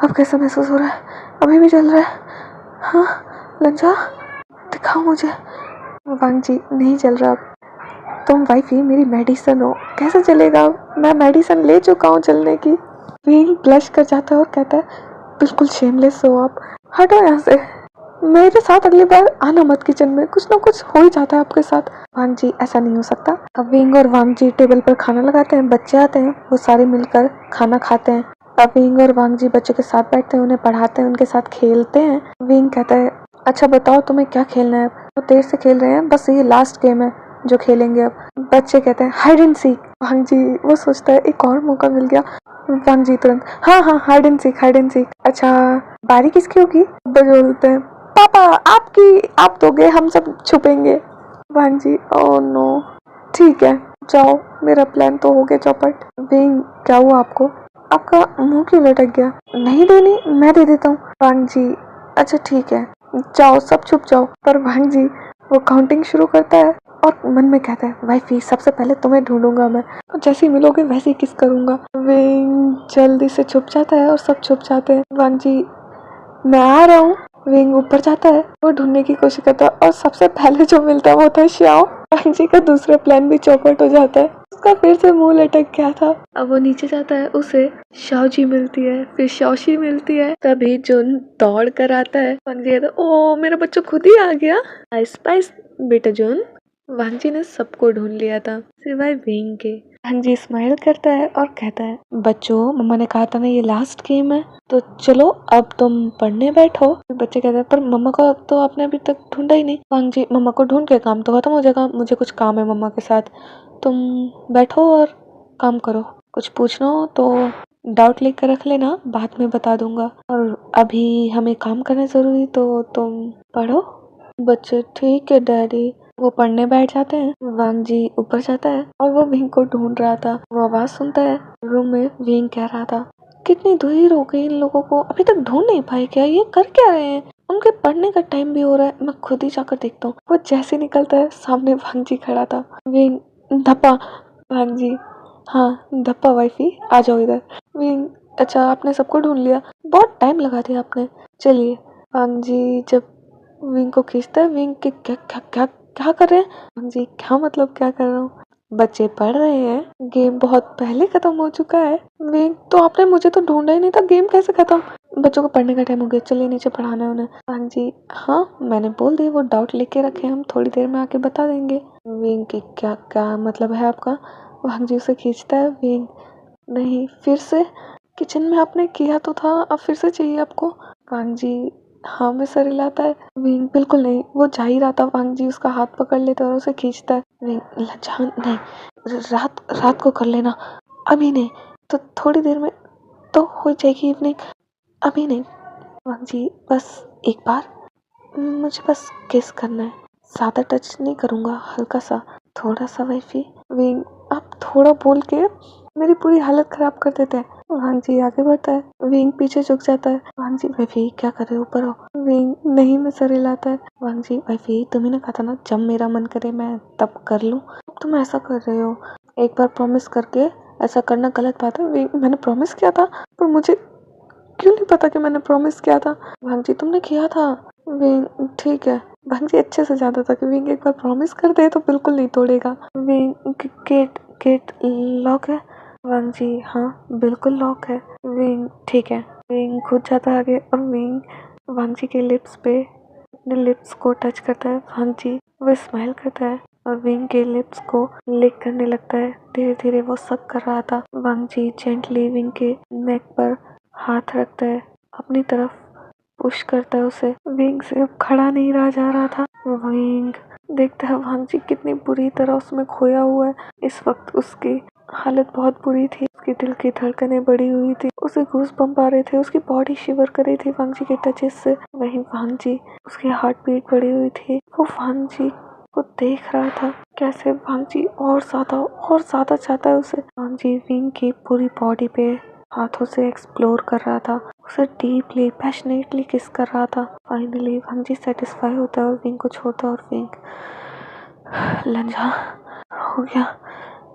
अब कैसा महसूस हो रहा है, अभी भी चल रहा है। हाँ लंजा दिखाओ मुझे। वांग जी नहीं चल रहा अब, तुम वाइफी मेरी मेडिसिन हो, कैसे चलेगा, मैं मेडिसिन ले चुका हूँ चलने की। विंग ब्लश कर जाता है और कहता है बिल्कुल शेमलेस हो आप, हटो यहाँ से, मेरे साथ अगली बार आना मत किचन में, कुछ ना कुछ हो ही जाता है आपके साथ। वांग जी ऐसा नहीं हो सकता। अब विंग और वांग जी टेबल पर खाना लगाते हैं, बच्चे आते हैं, वो सारे मिलकर खाना खाते हैं। अब विंग और वांग जी बच्चों के साथ बैठते हैं, उन्हें पढ़ाते हैं, उनके साथ खेलते हैं। विंग कहता है अच्छा बताओ तुम्हें क्या खेलना है। वो देर से खेल रहे हैं, बस ये लास्ट गेम है जो खेलेंगे अब। बच्चे कहते हैं हाइड एंड सीक। वांग जी वो सोचता है एक और मौका मिल गया। वांग जी तुरंत हाँ हाँ hide and seek hide and seek. अच्छा बारी किसकी होगी। बोलते हैं पापा आपकी, आप दोगे हम सब छुपेंगे। वांग जी ओह नो ठीक है जाओ, मेरा प्लान तो हो गया चौपट। विंग क्या हुआ आपको, आपका मुंह क्यों लटक गया। नहीं देनी मैं दे देता हूँ। वांग जी अच्छा ठीक है जाओ सब छुप जाओ। पर वांग जी वो काउंटिंग शुरू करता है और मन में कहता है वाइफी सबसे पहले तुम्हें ढूंढूंगा मैं, जैसे ही मिलोगे वैसे ही किस करूंगा। विंग जल्दी से छुप जाता है और सब छुप जाते हैं। वांग जी मैं आ रहा हूँ। विंग ऊपर जाता है, वो ढूंढने की कोशिश करता है और सबसे पहले जो मिलता है वो था श्याओ। वांग जी का दूसरा प्लान भी चौपट हो जाता है, उसका फिर से मुंह लटक गया था। अब वो नीचे जाता है, उसे शाओजी मिलती है, फिर शाओशी मिलती है, तभी जुन दौड़ कर आता है। वांग जी कहता है ओ मेरा बच्चा खुद ही आ गया, स्पाइस बेटा जुन। वांग जी ने सबको ढूंढ लिया था सिवाय विंग के। वांग जी स्माइल करता है और कहता है बच्चों मम्मा ने कहा था ना ये लास्ट गेम है, तो चलो अब तुम पढ़ने बैठो। बच्चे कहते हैं पर मम्मा को तो आपने अभी तक ढूंढा ही नहीं। वांग जी मम्मा को ढूंढ के काम तो खत्म हो जाएगा, मुझे कुछ काम है मम्मा के साथ, तुम बैठो और काम करो, कुछ पूछना हो तो डाउट लिख कर रख लेना, बाद में बता दूंगा, और अभी हमें काम करना जरूरी तो तुम पढ़ो। बच्चे ठीक है डैडी। वो पढ़ने बैठ जाते हैं। वांग जी ऊपर जाता है और वो विंग को ढूंढ रहा था, वो आवाज सुनता है रूम में। विंग कह रहा था कितनी देर हो गई इन लोगों को, अभी तक ढूंढ नहीं पाए क्या, ये कर क्या रहे हैं, उनके पढ़ने का टाइम भी हो रहा है, मैं खुद ही जाकर देखता हूँ। वो जैसे निकलता है सामने वांग जी खड़ा था। विंग धप्पा। वांग जी हाँ धप्पा वाइफी आ जाओ इधर। विंग अच्छा आपने सबको ढूंढ लिया, बहुत टाइम लगा दिया आपने, चलिए। वांग जी जब विंग को खींचता है, विंग के क्या क्या क्या क्या कर रहे हैं। वांग जी क्या मतलब क्या कर रहा हूँ। बच्चे पढ़ रहे हैं। गेम बहुत पहले खत्म हो चुका है। विंग, तो आपने मुझे तो ढूंढा ही नहीं था, गेम कैसे खत्म? बच्चों को पढ़ने का टाइम हो गया, चलिए नीचे पढ़ाना है उन्हें। वांग जी, हाँ मैंने बोल दिया, वो डाउट लेके रखे, हम थोड़ी देर में आके बता देंगे। विंग की क्या क्या मतलब है आपका? वांग जी उसे खींचता है। विंग, नहीं, फिर से किचन में आपने किया तो था, अब फिर से चाहिए आपको? वांग जी, हाँ में सर हिलाता है। विंग, बिल्कुल नहीं, वो जा ही रहा था। वांग जी उसका हाथ पकड़ लेता है और उसे खींचता है। विंग, लज्जा नहीं, रात रात को कर लेना, अभी नहीं, तो थोड़ी देर में तो हो जाएगी इवनिंग, अभी नहीं। वांग जी, बस एक बार, मुझे बस किस करना है, ज़्यादा टच नहीं करूँगा, हल्का सा, थोड़ा सा वैफी। विंग, आप थोड़ा बोल के मेरी पूरी हालत खराब कर देते हैं। वांग जी आगे बढ़ता है। विंग पीछे झुक जाता है। वांग जी, वैफी क्या कर रहे हो, ऊपर आओ। विंग, नहीं, मैं सर हिलाता है। वांग जी, वैफी तुम्ही ने कहा था ना जब मेरा मन करे मैं तब कर लूँ, अब तुम ऐसा कर रहे हो। एक बार प्रॉमिस करके ऐसा करना गलत बात है। विंग, मैंने प्रॉमिस किया था, पर मुझे क्यों नहीं पता कि मैंने प्रॉमिस किया था। वांग जी, तुमने किया था। विंग, ठीक है। वांग जी अच्छे से जानता था कि विंग एक बार प्रॉमिस कर दे तो बिल्कुल नहीं तोड़ेगा। विंग, गेट गेट लॉक है? वांग जी, हाँ बिल्कुल लॉक है। विंग, ठीक है। विंग खुद जाता है आगे और विंग वांग जी के लिप्स पे अपने लिप्स को टच करता है। वांग जी वो स्माइल करता है और विंग के लिप्स को लिक करने लगता है। धीरे धीरे वो सक कर रहा था। वांग जी जेंटली विंग के नेक पर हाथ रखता है, अपनी तरफ पुश करता है उसे। विंग से अब खड़ा नहीं रहा जा रहा था। विंग देखता है वांग जी कितनी बुरी तरह उसमें खोया हुआ है। इस वक्त उसकी हालत बहुत बुरी थी, उसके दिल की धड़कनें बढ़ी हुई थी, उसे गूज़बम्प आ रहे थे, उसकी बॉडी शिवर कर रही थी वांग जी के टचेस से। वहीं वांग जी, उसकी हार्ट बीट बढ़ी हुई थी, वो वांग जी को देख रहा था कैसे वांग जी और ज्यादा चाहता है उसे। वांग जी विंग की पूरी बॉडी पे हाथों से एक्सप्लोर कर रहा था, उसे डीपली पैशनेटली किस कर रहा था। फाइनली वांग जी सेटिस्फाई होता है और विंग को छोड़ता है और विंग, लंजा हो गया,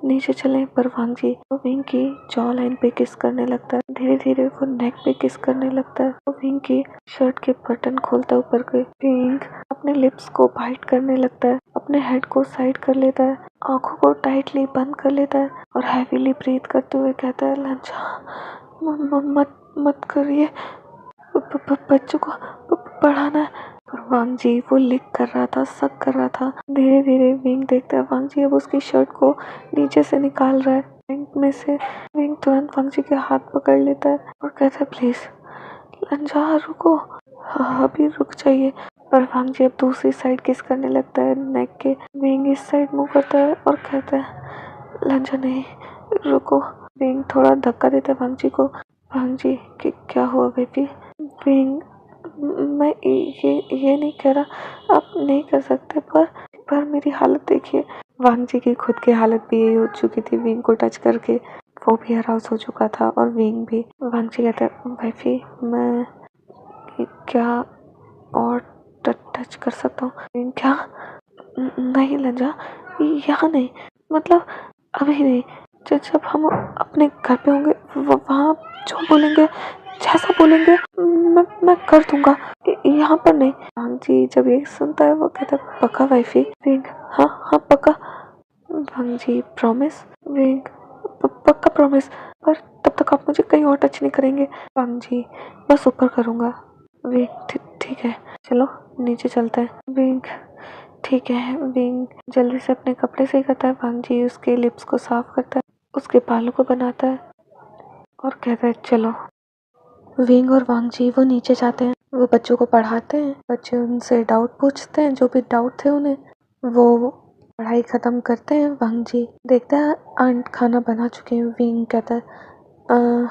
नीचे चले। पर वांग जी वो विंग की जॉ लाइन पे किस करने लगता है। धीरे धीरे वो नेक पे किस करने लगता है। वो विंग की शर्ट के बटन खोलता है ऊपर के। विंग अपने लिप्स को बाइट करने लगता है, अपने हेड को साइड कर लेता है, आंखों को टाइटली बंद कर लेता है और हैवीली ब्रीथ करते हुए कहता है, लंजा मत मत करिए, बच्चों को पढ़ाना है। पर वांग जी वो लिक कर रहा था, सक कर रहा था। धीरे धीरे विंग देखता है वांग जी अब उसकी शर्ट को नीचे से निकाल रहा है पैंट में से। विंग तुरंत वांग जी के हाथ पकड़ लेता है और कहता है, प्लीज लंजा रुको, अभी रुक जाइए। पर वांग जी अब दूसरी साइड किस करने लगता है नेक के। विंग इस साइड मुंह करता है और कहता है, लंजा नहीं, रुको। विंग थोड़ा धक्का देता है वांग जी को। वांग जी, क्या हुआ बेबी? विंग, मैं ये नहीं कह रहा आप नहीं कर सकते, पर मेरी हालत देखिए। वांग जी की खुद की हालत भी यही हो चुकी थी, विंग को टच करके वो भी हरास हो चुका था और विंग भी। वांग जी कहता है, भाई मैं क्या और टच कर सकता हूँ? विंग, क्या? नहीं लंजा, यहाँ नहीं, मतलब अभी नहीं, जब हम अपने घर पे होंगे वहाँ जो बोलेंगे, जैसा बोलेंगे मैं कर दूंगा, यहाँ पर नहीं। वांग जी जब ये सुनता है वो कहता है, पक्का वाइफी? विंग, हाँ हाँ पक्का। वांग जी, प्रॉमिस? विंग, पक्का प्रॉमिस, पर तब तक आप मुझे कहीं और टच नहीं करेंगे। वांग जी, बस ऊपर करूँगा। विंग, ठीक है, चलो नीचे चलते हैं। विंग, ठीक है। विंग जल्दी से अपने कपड़े सही करता है। वांग जी उसके लिप्स को साफ करता है, उसके बालों को बनाता है और कहता है, चलो। विंग और वांग जी वो नीचे जाते हैं, वो बच्चों को पढ़ाते हैं, बच्चे उनसे डाउट पूछते हैं, जो भी डाउट थे उन्हें, वो पढ़ाई खत्म करते हैं। वांग जी देखता है आंट खाना बना चुके हैं। विंग कहता है,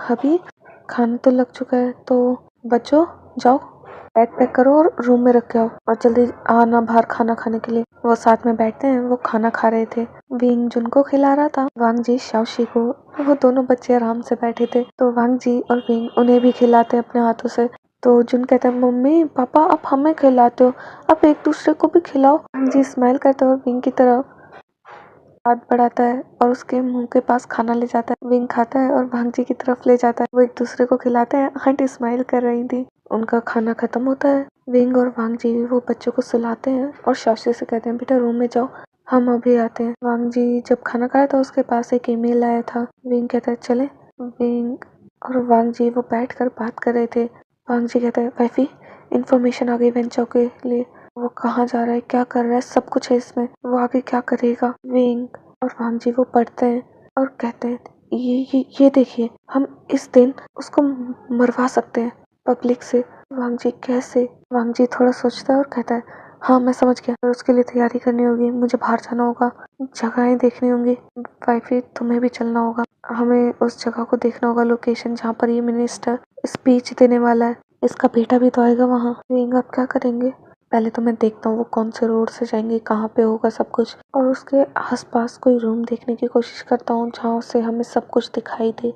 अभी खाना तो लग चुका है, तो बच्चों जाओ बैग पैक करो और रूम में रख के आओ और जल्दी आना बाहर खाना खाने के लिए। वो साथ में बैठते हैं, वो खाना खा रहे थे। विंग जुनको खिला रहा था, वांग जी शाओशी को। वो दोनों बच्चे आराम से बैठे थे, तो वांग जी और विंग उन्हें भी खिलाते हैं अपने हाथों से। तो जुन कहता है, मम्मी पापा आप हमें खिलाते हो, आप एक दूसरे को भी खिलाओ। वांग जी स्माइल करता है और विंग की तरफ हाथ बढ़ाता है और उसके मुंह के पास खाना ले जाता है। विंग खाता है और वांग जी की तरफ ले जाता है, वो एक दूसरे को खिलाते हैं। आंटी स्माइल कर रही थी। उनका खाना खत्म होता है। विंग और वांग जी वो बच्चों को सुलाते हैं और शाओशी से कहते हैं, बेटा रूम में जाओ, हम अभी आते हैं। वांग जी जब खाना खाया तो उसके पास एक ईमेल आया था। विंग कहता है चले। विंग और वांग जी वो बैठकर बात कर रहे थे। वांग जी कहता है वाइफी इंफॉर्मेशन आ गई वेंचो के लिए। वो कहाँ जा रहा है, क्या कर रहा है, सब कुछ है इसमें। वो आगे क्या करेगा। विंग और वांग जी वो पढ़ते हैं और कहते हैं ये देखिए, हम इस दिन उसको मरवा सकते हैं पब्लिक से। वांग जी कैसे। वांग जी थोड़ा सोचता है और कहता है हाँ मैं समझ गया, पर उसके लिए तैयारी करनी होगी, मुझे बाहर जाना होगा, जगहें देखनी होंगी। वाइफी तुम्हें भी चलना होगा, हमें उस जगह को देखना होगा, लोकेशन जहाँ पर ये मिनिस्टर स्पीच देने वाला है। इसका बेटा भी तो आएगा वहाँ। विंग आप क्या करेंगे। पहले तो मैं देखता हूँ वो कौन से रोड से जाएंगे, कहाँ पे होगा सब कुछ, और उसके आसपास कोई रूम देखने की कोशिश करता हूँ जहाँ से हमें सब कुछ दिखाई दे।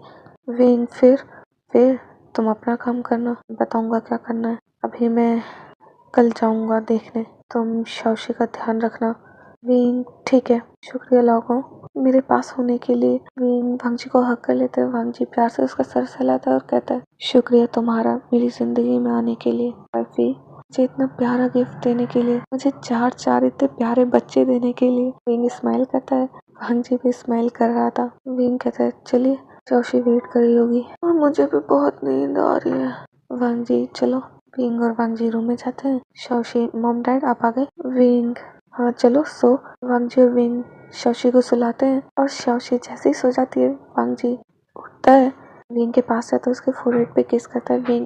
विंग फिर तुम अपना काम करना, बताऊंगा क्या करना है। अभी मैं कल जाऊंगा देखने, तुम शौशी का ध्यान रखना। विंग ठीक है, शुक्रिया लागो मेरे पास होने के लिए। विंग वांग जी को हक कर लेते हैं। वांग जी प्यार से उसका सर सहलाता है और कहता है शुक्रिया तुम्हारा मेरी जिंदगी में आने के लिए। वाइफी मुझे इतना प्यारा गिफ्ट देने के लिए, मुझे चार इतने प्यारे बच्चे देने के लिए। विंग स्माइल करता है। वांग जी भी स्माइल कर रहा था। विंग कहता है चलिए शौशी वेट कर रही होगी और मुझे भी बहुत नींद आ रही है। वांग जी चलो। विंग और वांग जी रूम में जाते हैं। शौशी मॉम डैड आप आ गए। विंग हाँ चलो सो। वांग जी और विंग शौशी को सुलाते हैं और शौशी जैसे ही सो जाती है वांग जी उठता है, विंग के पास जाता है, उसके फोrehead पे किस करता है। विंग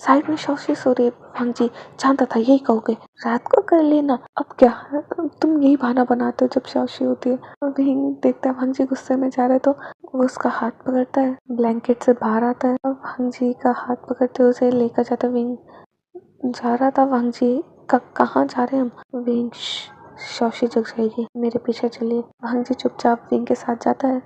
साइड में शौशी सो रही है। वांग जी जानता था यही कहोगे, रात को कर लेना, अब क्या तुम यही बहाना बनाते हो जब शौशी होती है। विंग देखता है वांग जी गुस्से में जा रहे तो वो उसका हाथ पकड़ता है, ब्लैंकेट से बाहर आता है और वांग जी का हाथ पकड़ते हुए उसे लेकर जाता है। विंग जा रहा था वांग जी का कहाँ जा रहे हैं हम। विंग शौशी जग जाएगी, मेरे पीछे चलिए। वांग जी चुपचाप विंग के साथ जाता है।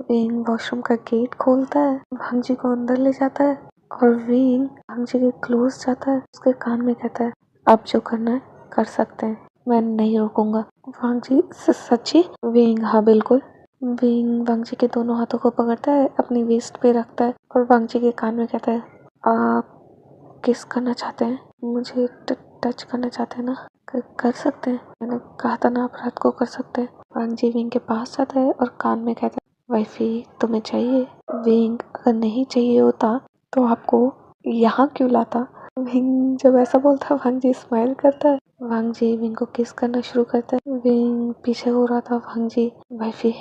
विंग वॉशरूम का गेट खोलता है, वांग जी को अंदर ले जाता है और विंग वांग जी के क्लोज जाता है, उसके कान में कहता है आप जो करना है कर सकते हैं, मैं नहीं रोकूंगा। वांग जी सच्ची। विंग हाँ बिल्कुल। विंग वांग जी के दोनों हाथों को पकड़ता है, अपनी वेस्ट पे रखता है और वांग जी के कान में कहता है आप किस करना चाहते हैं, मुझे टच करना चाहते हैं ना, कर सकते हैं, मैंने कहा था ना आप रात को कर सकते हैं। वांग जी विंग के पास जाता है और कान में कहता है वाइफी तुम्हें चाहिए। विंग अगर नहीं चाहिए होता तो आपको यहाँ क्यों लाता। विंग जब ऐसा बोलता है वांग जी स्माइल करता है। वांग जी विंग को किस करना शुरू करता है। विंग पीछे हो रहा था। वांग जी वाइफी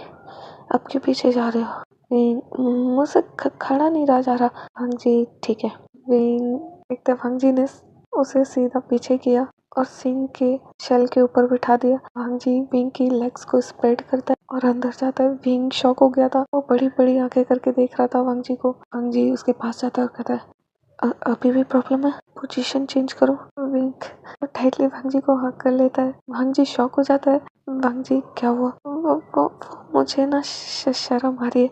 अब क्यों पीछे जा रहे हो। विंग मुझसे खड़ा नहीं रहा जा रहा। वांग जी ठीक है। विंग देखते वांग जी ने उसे सीधा पीछे किया और सिंह के शेल के ऊपर बिठा दिया। वांग जी विंग की लेग्स को स्प्रेड करता है और अंदर जाता है। विंग शॉक हो गया था, वो बड़ी बड़ी आंखें करके देख रहा था वांग जी को। वांग जी उसके पास जाता है और कहता है अभी भी प्रॉब्लम है, पोजीशन चेंज करो। विंग टाइटली वांग जी को हक कर लेता है। वांग जी शॉक हो जाता है। वांग जी क्या हुआ। वो मुझे ना शर्म आ रही है,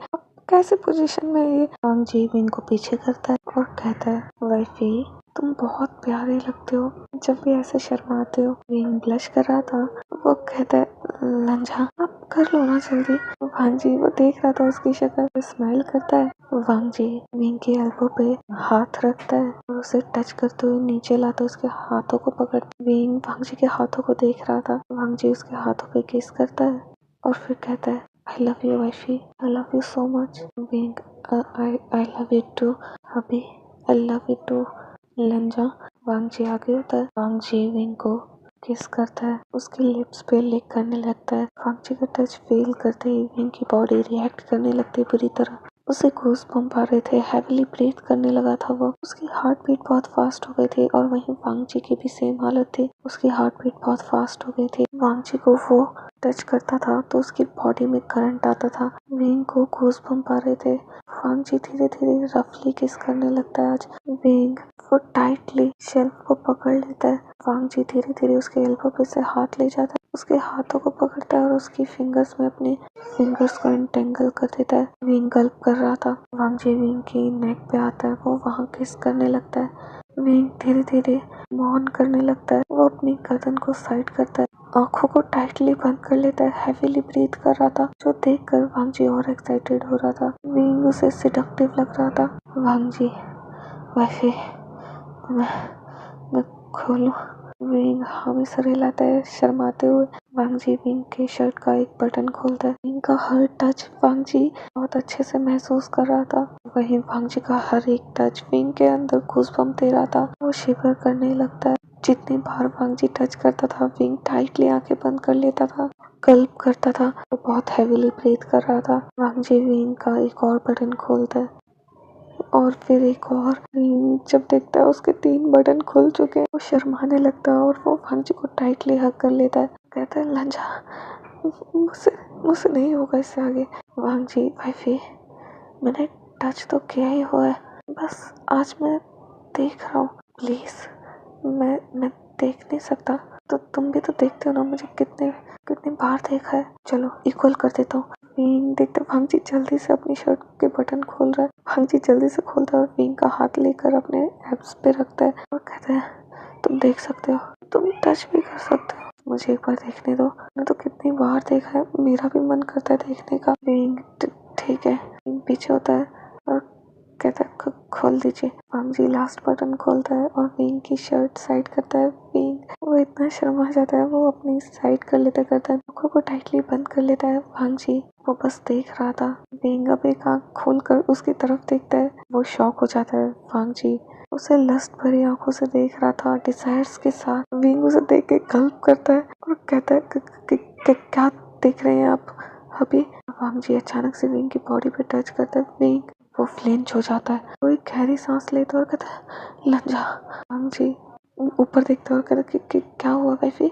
कैसे पोजीशन में ये। वांग जी विंग को पीछे करता है और कहता है वाइफी तुम बहुत प्यारे लगते हो जब भी ऐसे शर्माते हो। विंग ब्लश कर रहा था, वो कहता है लंजा आप कर लो ना जल्दी। वांग जी वो देख रहा था उसकी शक्ल, स्माइल करता है। वांग जी विंग के एल्बो पे हाथ रखता है और उसे टच करते हुए नीचे लाता है, उसके हाथों को पकड़ता। विंग वांग जी के हाथों को देख रहा था। वांग जी उसके हाथों पे किस करता है और फिर कहता है I love you wifey, I love you so much। Wing I love you too hubby, I love you too लंजा। वांग जी आगे होता है। वांग जी विंग को किस करता है, उसके लिप्स पे लिक करने लगता है। वांग जी का टच फील करते ही विंग की बॉडी रिएक्ट करने लगती है बुरी तरह। उसे गूस बम्प आ रहे थे, हैवीली ब्रीथ करने लगा था वो। उसकी हार्ट बीट बहुत फास्ट हो गई थी और वहीं वांग जी की भी सेम हालत थी, उसकी हार्ट बीट बहुत फास्ट हो गई थी। वांग जी को वो टच करता था तो उसकी बॉडी में करंट आता था। विंग को गूस बम्प आ रहे थे। वांग जी धीरे धीरे रफली किस करने लगता है आज। विंग वो टाइटली शेल्फ को पकड़ लेता है। वांग जी धीरे धीरे उसके एल्बो पे से हाथ ले जाता है, उसके हाथों को पकड़ता है और उसकी फिंगर्स में अपने फिंगर्स को एंटेंगल कर देता है। विंग गल्प कर रहा था। वांग जी विंग की नेक पे आता है, वो वहाँ किस करने लगता है। विंग धीरे धीरे मौन करने लगता है, वो अपनी गर्दन को साइड करता है, आंखों को टाइटली बंद कर लेता है, हैवीली ब्रीथ कर रहा था, जो देखकर वांग जी और एक्साइटेड हो रहा था। विंग उसे सिडक्टिव लग रहा था। वांग जी वैसे मैं खोलूं। विंग हमेशा हिलाता है शर्माते हुए। वांग जी विंग के शर्ट का एक बटन खोलता है। विंग का हर टच वांग जी बहुत अच्छे से महसूस कर रहा था। वहीं वांग जी का हर एक टच विंग के अंदर गूज़बम्प दे रहा था। वो शिवर करने लगता है। जितनी बार वांग जी टच करता था विंग टाइटली आंखें बंद कर लेता था, गल्प करता था। वो बहुत हैवीली ब्रीथ कर रहा था। वांग जी विंग का एक और बटन खोलता है और फिर एक और। जब देखता है उसके 3 बटन खुल चुके हैं, वो शर्माने लगता है और वो वांग जी को टाइटली हग कर लेता है। कहता है लंजा, मुझसे मुझसे नहीं होगा इससे आगे। वांग जी वाइफी, मैंने टच तो किया ही हुआ है, बस आज मैं देख रहा हूँ, प्लीज। मैं देख नहीं सकता तो तुम भी तो देखते हो ना, मुझे कितने कितनी बार देखा है। चलो इक्वल कर देता हूँ। विंग देखते वांग जी जल्दी से अपनी शर्ट के बटन खोल रहा है। वांग जी जल्दी से खोलता है और विंग का हाथ लेकर अपने एब्स पे रखता है और कहता है तुम देख सकते हो, तुम टच भी कर सकते हो, मुझे एक बार देखने दो। मैं तो कितनी बार देखा है, मेरा भी मन करता है देखने का। विंग ठीक है। विंग पीछे होता है और कहता है खोल दीजिए। वांग जी लास्ट बटन खोलता है और विंग की शर्ट साइड करता है। विंग वो इतना शर्मा जाता है, वो अपनी साइड कर लेता करता है, आंखों को टाइटली बंद कर लेता है। वांग जी वो बस देख रहा था। विंग अब एक आंख खोलकर उसकी तरफ देखता है। वो शॉक हो जाता है। वांग जी उसे लस्ट भरी आंखों से देख रहा था, डिजायर्स के साथ। विंग उसे देख के गल्प करता है और कहता है क्या देख रहे हैं आप अभी? वांग जी अचानक से विंग की बॉडी पे टच करता है। विंग वो फ्लिंच हो जाता है। वो एक गहरी सांस लेता है और कहता है लंजा। वांग जी ऊपर देखता है और कहता है कि क्या हुआ वाइफी?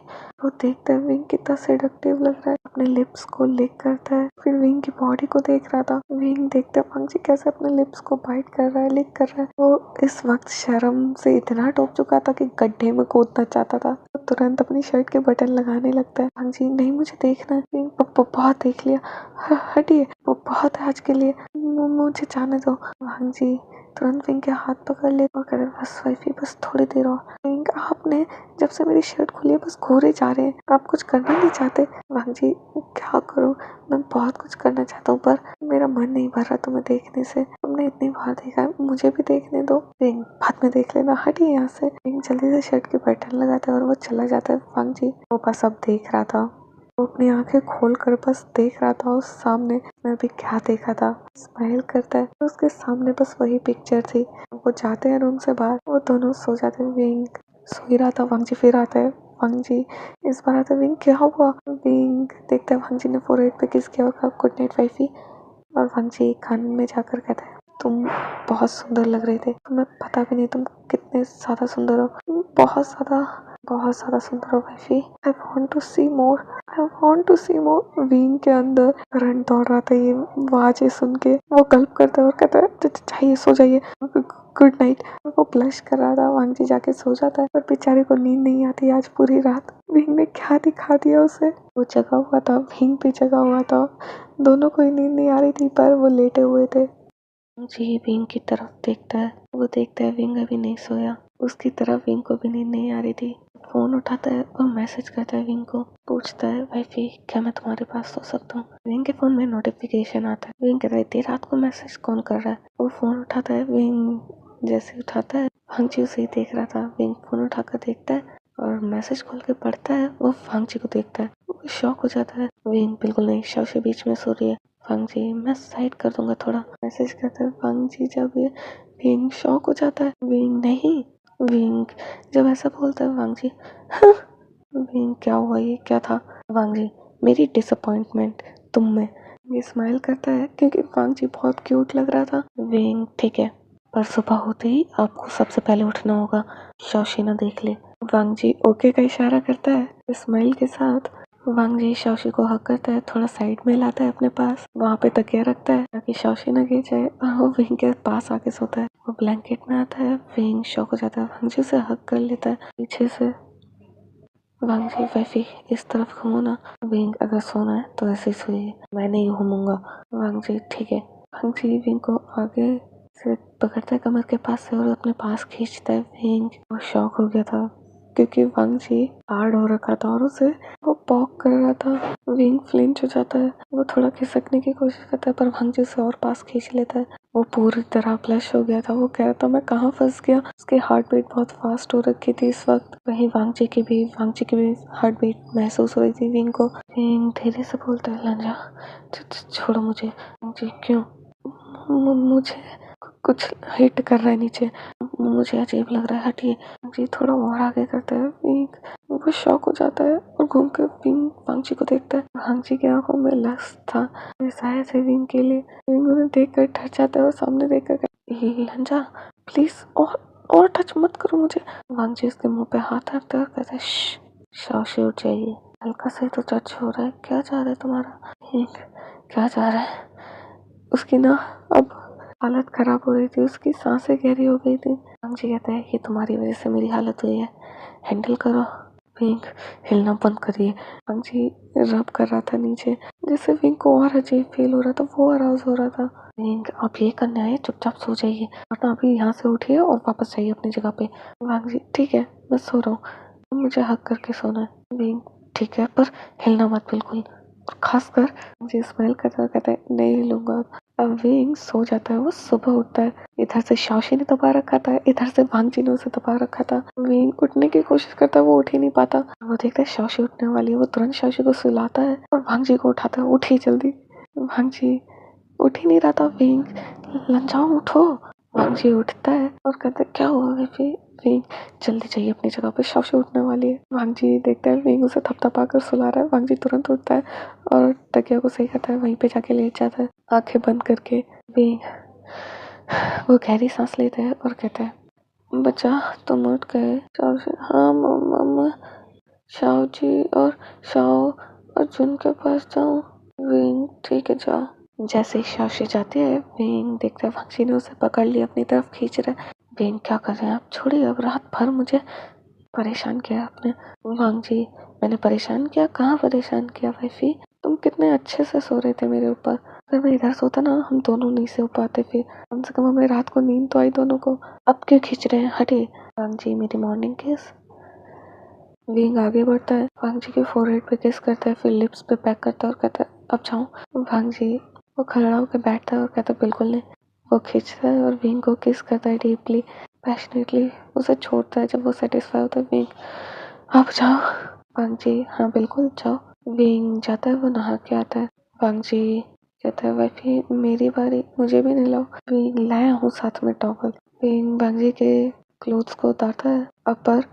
वो देखता है विंग कितना सेडक्टिव लग रहा है। अपने लिप्स को लिक करता है, फिर विंग की बॉडी को देख रहा था। विंग देखता है वांग जी कैसे अपने लिप्स को बाइट कर रहा है, लिक कर रहा है। वो इस वक्त शर्म से इतना डूब चुका था कि गड्ढे में कूदना चाहता था। तो तुरंत अपनी शर्ट के बटन लगाने लगता है। वांग जी नहीं, मुझे देखना है। विंग बहुत देख लिया, हटिए, वो बहुत है आज के लिए, मुझे जाने दो। वांग जी तुरंत विंग के हाथ पकड़ ले और कहते बस वाइफी, बस थोड़ी देर और। विंग आपने जब से मेरी शर्ट खुली है बस घूरे जा रहे हैं, आप कुछ करना नहीं चाहते? वांग जी क्या करूं, मैं बहुत कुछ करना चाहता हूँ पर मेरा मन नहीं भर रहा तुम्हें देखने से। तुमने इतनी बार देखा है, मुझे भी देखने दो। विंग बाद में देख लेना, हटिए यहाँ से। विंग जल्दी से शर्ट के बटन लगाता है और वो चला जाता है। वांग जी वो बस अब देख रहा था। वो अपनी आंखें खोलकर बस देख रहा था उस सामने मैं भी क्या देखा था। स्माइल करता है तो उसके सामने बस वही पिक्चर थी। वो जाते हैं रूम से बाहर, वो दोनों सो जाते हैं। विंग सो ही रहा था, वांग जी फिर आता है। वांग जी इस बार आता है, विंग क्या हुआ? विंग देखता है वांग जी ने फोरहेड पे किस किया और कहा गुड नाइट वाइफी। और वांग जी कान में जाकर कहता है तुम बहुत सुंदर लग रहे थे, तुम्हें पता भी नहीं तुम कितने ज्यादा सुंदर हो, बहुत ज्यादा सुंदर हो wifey. I want to see more, I want to see more. Wing के अंदर करंट दौड़ रहा था ये आवाजें सुन के। वो गल्प करता है और कहता है जाइए सो जाइए, गुड नाइट। वो ब्लश कर रहा था। वांग जी जाके सो जाता है पर बेचारे को नींद नहीं आती आज पूरी रात। विंग ने क्या दिखा दिया उसे? वो जगा हुआ था, विंग भी जगा हुआ था, दोनों को ही नींद नहीं आ रही थी पर वो लेटे हुए थे। जी विंग की तरफ देखता है, वो देखता है विंग अभी नहीं सोया। उसकी तरफ विंग को भी नींद नहीं आ रही थी। फोन उठाता है और मैसेज करता है विंग को, पूछता है वाइफी क्या मैं तुम्हारे पास सो सकता हूँ? विंग के फोन में नोटिफिकेशन आता है। विंग कहता है देर रात को मैसेज कौन कर रहा है? वो फोन उठाता है। विंग जैसे उठाता है, वांग जी उसे ही देख रहा था। विंग फोन उठाकर देखता है और मैसेज खोल के पढ़ता है। वो वांग जी को देखता है, वो शॉक हो जाता है। विंग बिल्कुल नहीं, शव बीच में सो रही है। वांग जी मैं साइड कर दूंगा थोड़ा, मैसेज करता है। वांग जी जब विंग शॉक हो जाता है। विंग नहीं, विंग जब ऐसा बोलता है वांग जी विंग क्या हुआ, ये क्या था? वांग जी मेरी डिसअपॉइंटमेंट तुम में। ये स्माइल करता है क्योंकि वांग जी बहुत क्यूट लग रहा था। विंग ठीक है, पर सुबह होते ही आपको सबसे पहले उठना होगा, शौशी ना देख ले। वांग जी ओके का इशारा करता है स्माइल के साथ। वांग जी शौशी को हक करता है, थोड़ा साइड में लाता है अपने पास, वहाँ पे तकिया रखता है ताकि शौशी न गिर जाए और वो विंग के पास आके सोता है। वो ब्लैंकेट में आता है। विंग शॉक हो जाता है, वांग जी उसे हक कर लेता है पीछे से। वांग जी वैफी इस तरफ घूमो ना। विंग अगर सोना है तो ऐसे ही सोइए, मैं नहीं घूमूंगा। वांग जी ठीक है। वांग जी विंग को आगे से पकड़ता है कमर के पास से और अपने पास खींचता है। विंग वो शॉक हो गया था क्योंकि वांग जी हार्ड हो रखा था और उसे वो पॉक कर रहा था। विंग फ्लिंच हो जाता है, वो थोड़ा खिसकने की कोशिश करता है पर वांग जी उसे और पास खींच लेता है। वो पूरी तरह फ्लश हो गया था। वो कह रहा था मैं कहाँ फंस गया। उसकी हार्ट बीट बहुत फास्ट हो रखी थी इस वक्त। वहीं वांगजी की भी हार्ट बीट महसूस हो रही थी विंग को। विंग धीरे से बोलता है लंजा छोड़ो मुझे। जी क्यों? मुझे कुछ हिट कर रहा है नीचे, मुझे अजीब लग रहा है, हटिए। जी थोड़ा और आगे करता है। विंग वो शॉक हो जाता है और घूम कर विंग वांगजी को देखता है। वांगजी की आंखों में लक्ष्य था शायद से विंग के लिए। विंग उन्हें देख कर ठहर जाता है और सामने देख कर लंजा प्लीज और टच मत करो मुझे। वांगजी उसके मुंह पे हाथ रखता है और कहता है शाओशी उठ जाइए, हल्का सा ही तो टच हो रहा है, क्या चाह रहा है तुम्हारा? क्या चाह रहा है? उसकी ना अब हालत खराब हो रही थी, उसकी सांसें गहरी हो गई थी। वांगजी कहता है ये तुम्हारी वजह से मेरी हालत हुई है, हैंडल करो। विंग हिलना बंद करिए। वांगजी रब कर रहा था नीचे, जिससे विंग को और अजीब फील हो रहा था, वो अराउज हो रहा था। विंग आप ये करने आए, चुपचाप सो जाइए वरना अभी यहाँ से उठिए और वापस जाइए अपनी जगह पे। वांगजी ठीक है मैं सो रहा हूँ, मुझे हक करके सोना है। विंग ठीक है पर हिलना मत बिल्कुल, खासकर मुझे स्मेल करता है। कहता है नहीं हिलूंगा। अब विंग सो जाता है। वो सुबह उठता है, इधर से शाओशी ने दबा रखा था, इधर से वांगजी ने उसे दबा रखा था। विंग उठने की कोशिश करता है, वो उठ ही नहीं पाता। वो देखता है शाओशी उठने वाली है, वो तुरंत शाओशी को सुलाता है और वांगजी को उठाता है, उठी जल्दी। वांगजी उठ ही नहीं रहा था। विंग लंजाओ उठो। वांगजी उठता है और कहता है क्या हुआ बेबी? विंग जल्दी जाइए अपनी जगह पे, शाओशी उठने वाली है। वांगजी देखता है विंग उसे थपथपा कर सुला रहा है। वांगजी तुरंत उठता है और तकिया को सही करता है, वहीं पे जाके लेट जाता है आंखें बंद करके। विंग वो गहरी सांस लेता है और कहता है बच्चा तुम उठ गए? शाओशी हाँ मम्मा। शाओ जी और शाओ अर्जुन के पास जाऊँ? विंग ठीक है जाओ। जैसे ही शाओशी जाती है, विंग देखता है वांगजी ने उसे पकड़ लिया, अपनी तरफ खींच रहा है। विंग क्या कर रहे हैं आप? छोड़िए, अब रात भर मुझे परेशान किया आपने। वांगजी मैंने परेशान किया? कहाँ परेशान किया वाइफी? तुम कितने अच्छे से सो रहे थे मेरे ऊपर। अगर मैं इधर सोता ना हम दोनों नहीं सो पाते, फिर कम से कम हमें रात को नींद तो आई दोनों को। अब क्यों खींच रहे हैं? हटिए। वांगजी मेरी मॉर्निंग किस। विंग आगे बढ़ता है, वांगजी के फोरहेड पे किस करता है, फिर लिप्स पे पैक करता है और कहता है अब जाऊँ? वांगजी वो खड़ा होकर बैठता है और कहता है बिल्कुल नहीं। वो खींचता है और विंग को किस करता है डीपली, पैशनेटली। उसे छोड़ता है जब वो सेटिस्फाई होता है। विंग आप जाओ। वांगजी हाँ बिल्कुल जाओ। विंग जाता है, वो नहा के आता है। वांगजी कहता है वाइफी मेरी बारी, मुझे भी नहलाओ। विंग लाया हूँ साथ में टॉवल। विंग वांगजी के क्लोथ्स को उतारता है अपर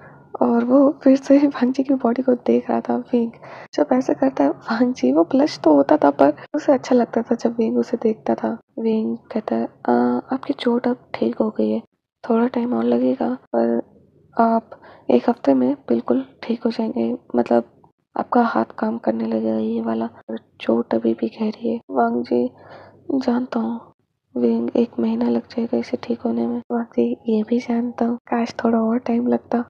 और वो फिर से वांगजी की बॉडी को देख रहा था। विंग जब ऐसे करता है वांगजी वो ब्लश तो होता था पर उसे अच्छा लगता था जब विंग उसे देखता था। विंग कहता है आपकी चोट अब ठीक हो गई है, थोड़ा टाइम और लगेगा पर आप 1 हफ्ते में बिल्कुल ठीक हो जाएंगे, मतलब आपका हाथ काम करने लगेगा ये वाला, पर चोट अभी भी गहरी है। वांगजी जानता हूँ विंग 1 महीना लग जाएगा इसे ठीक होने में। वांगजी ये भी जानता हूँ, काश थोड़ा और टाइम लगता।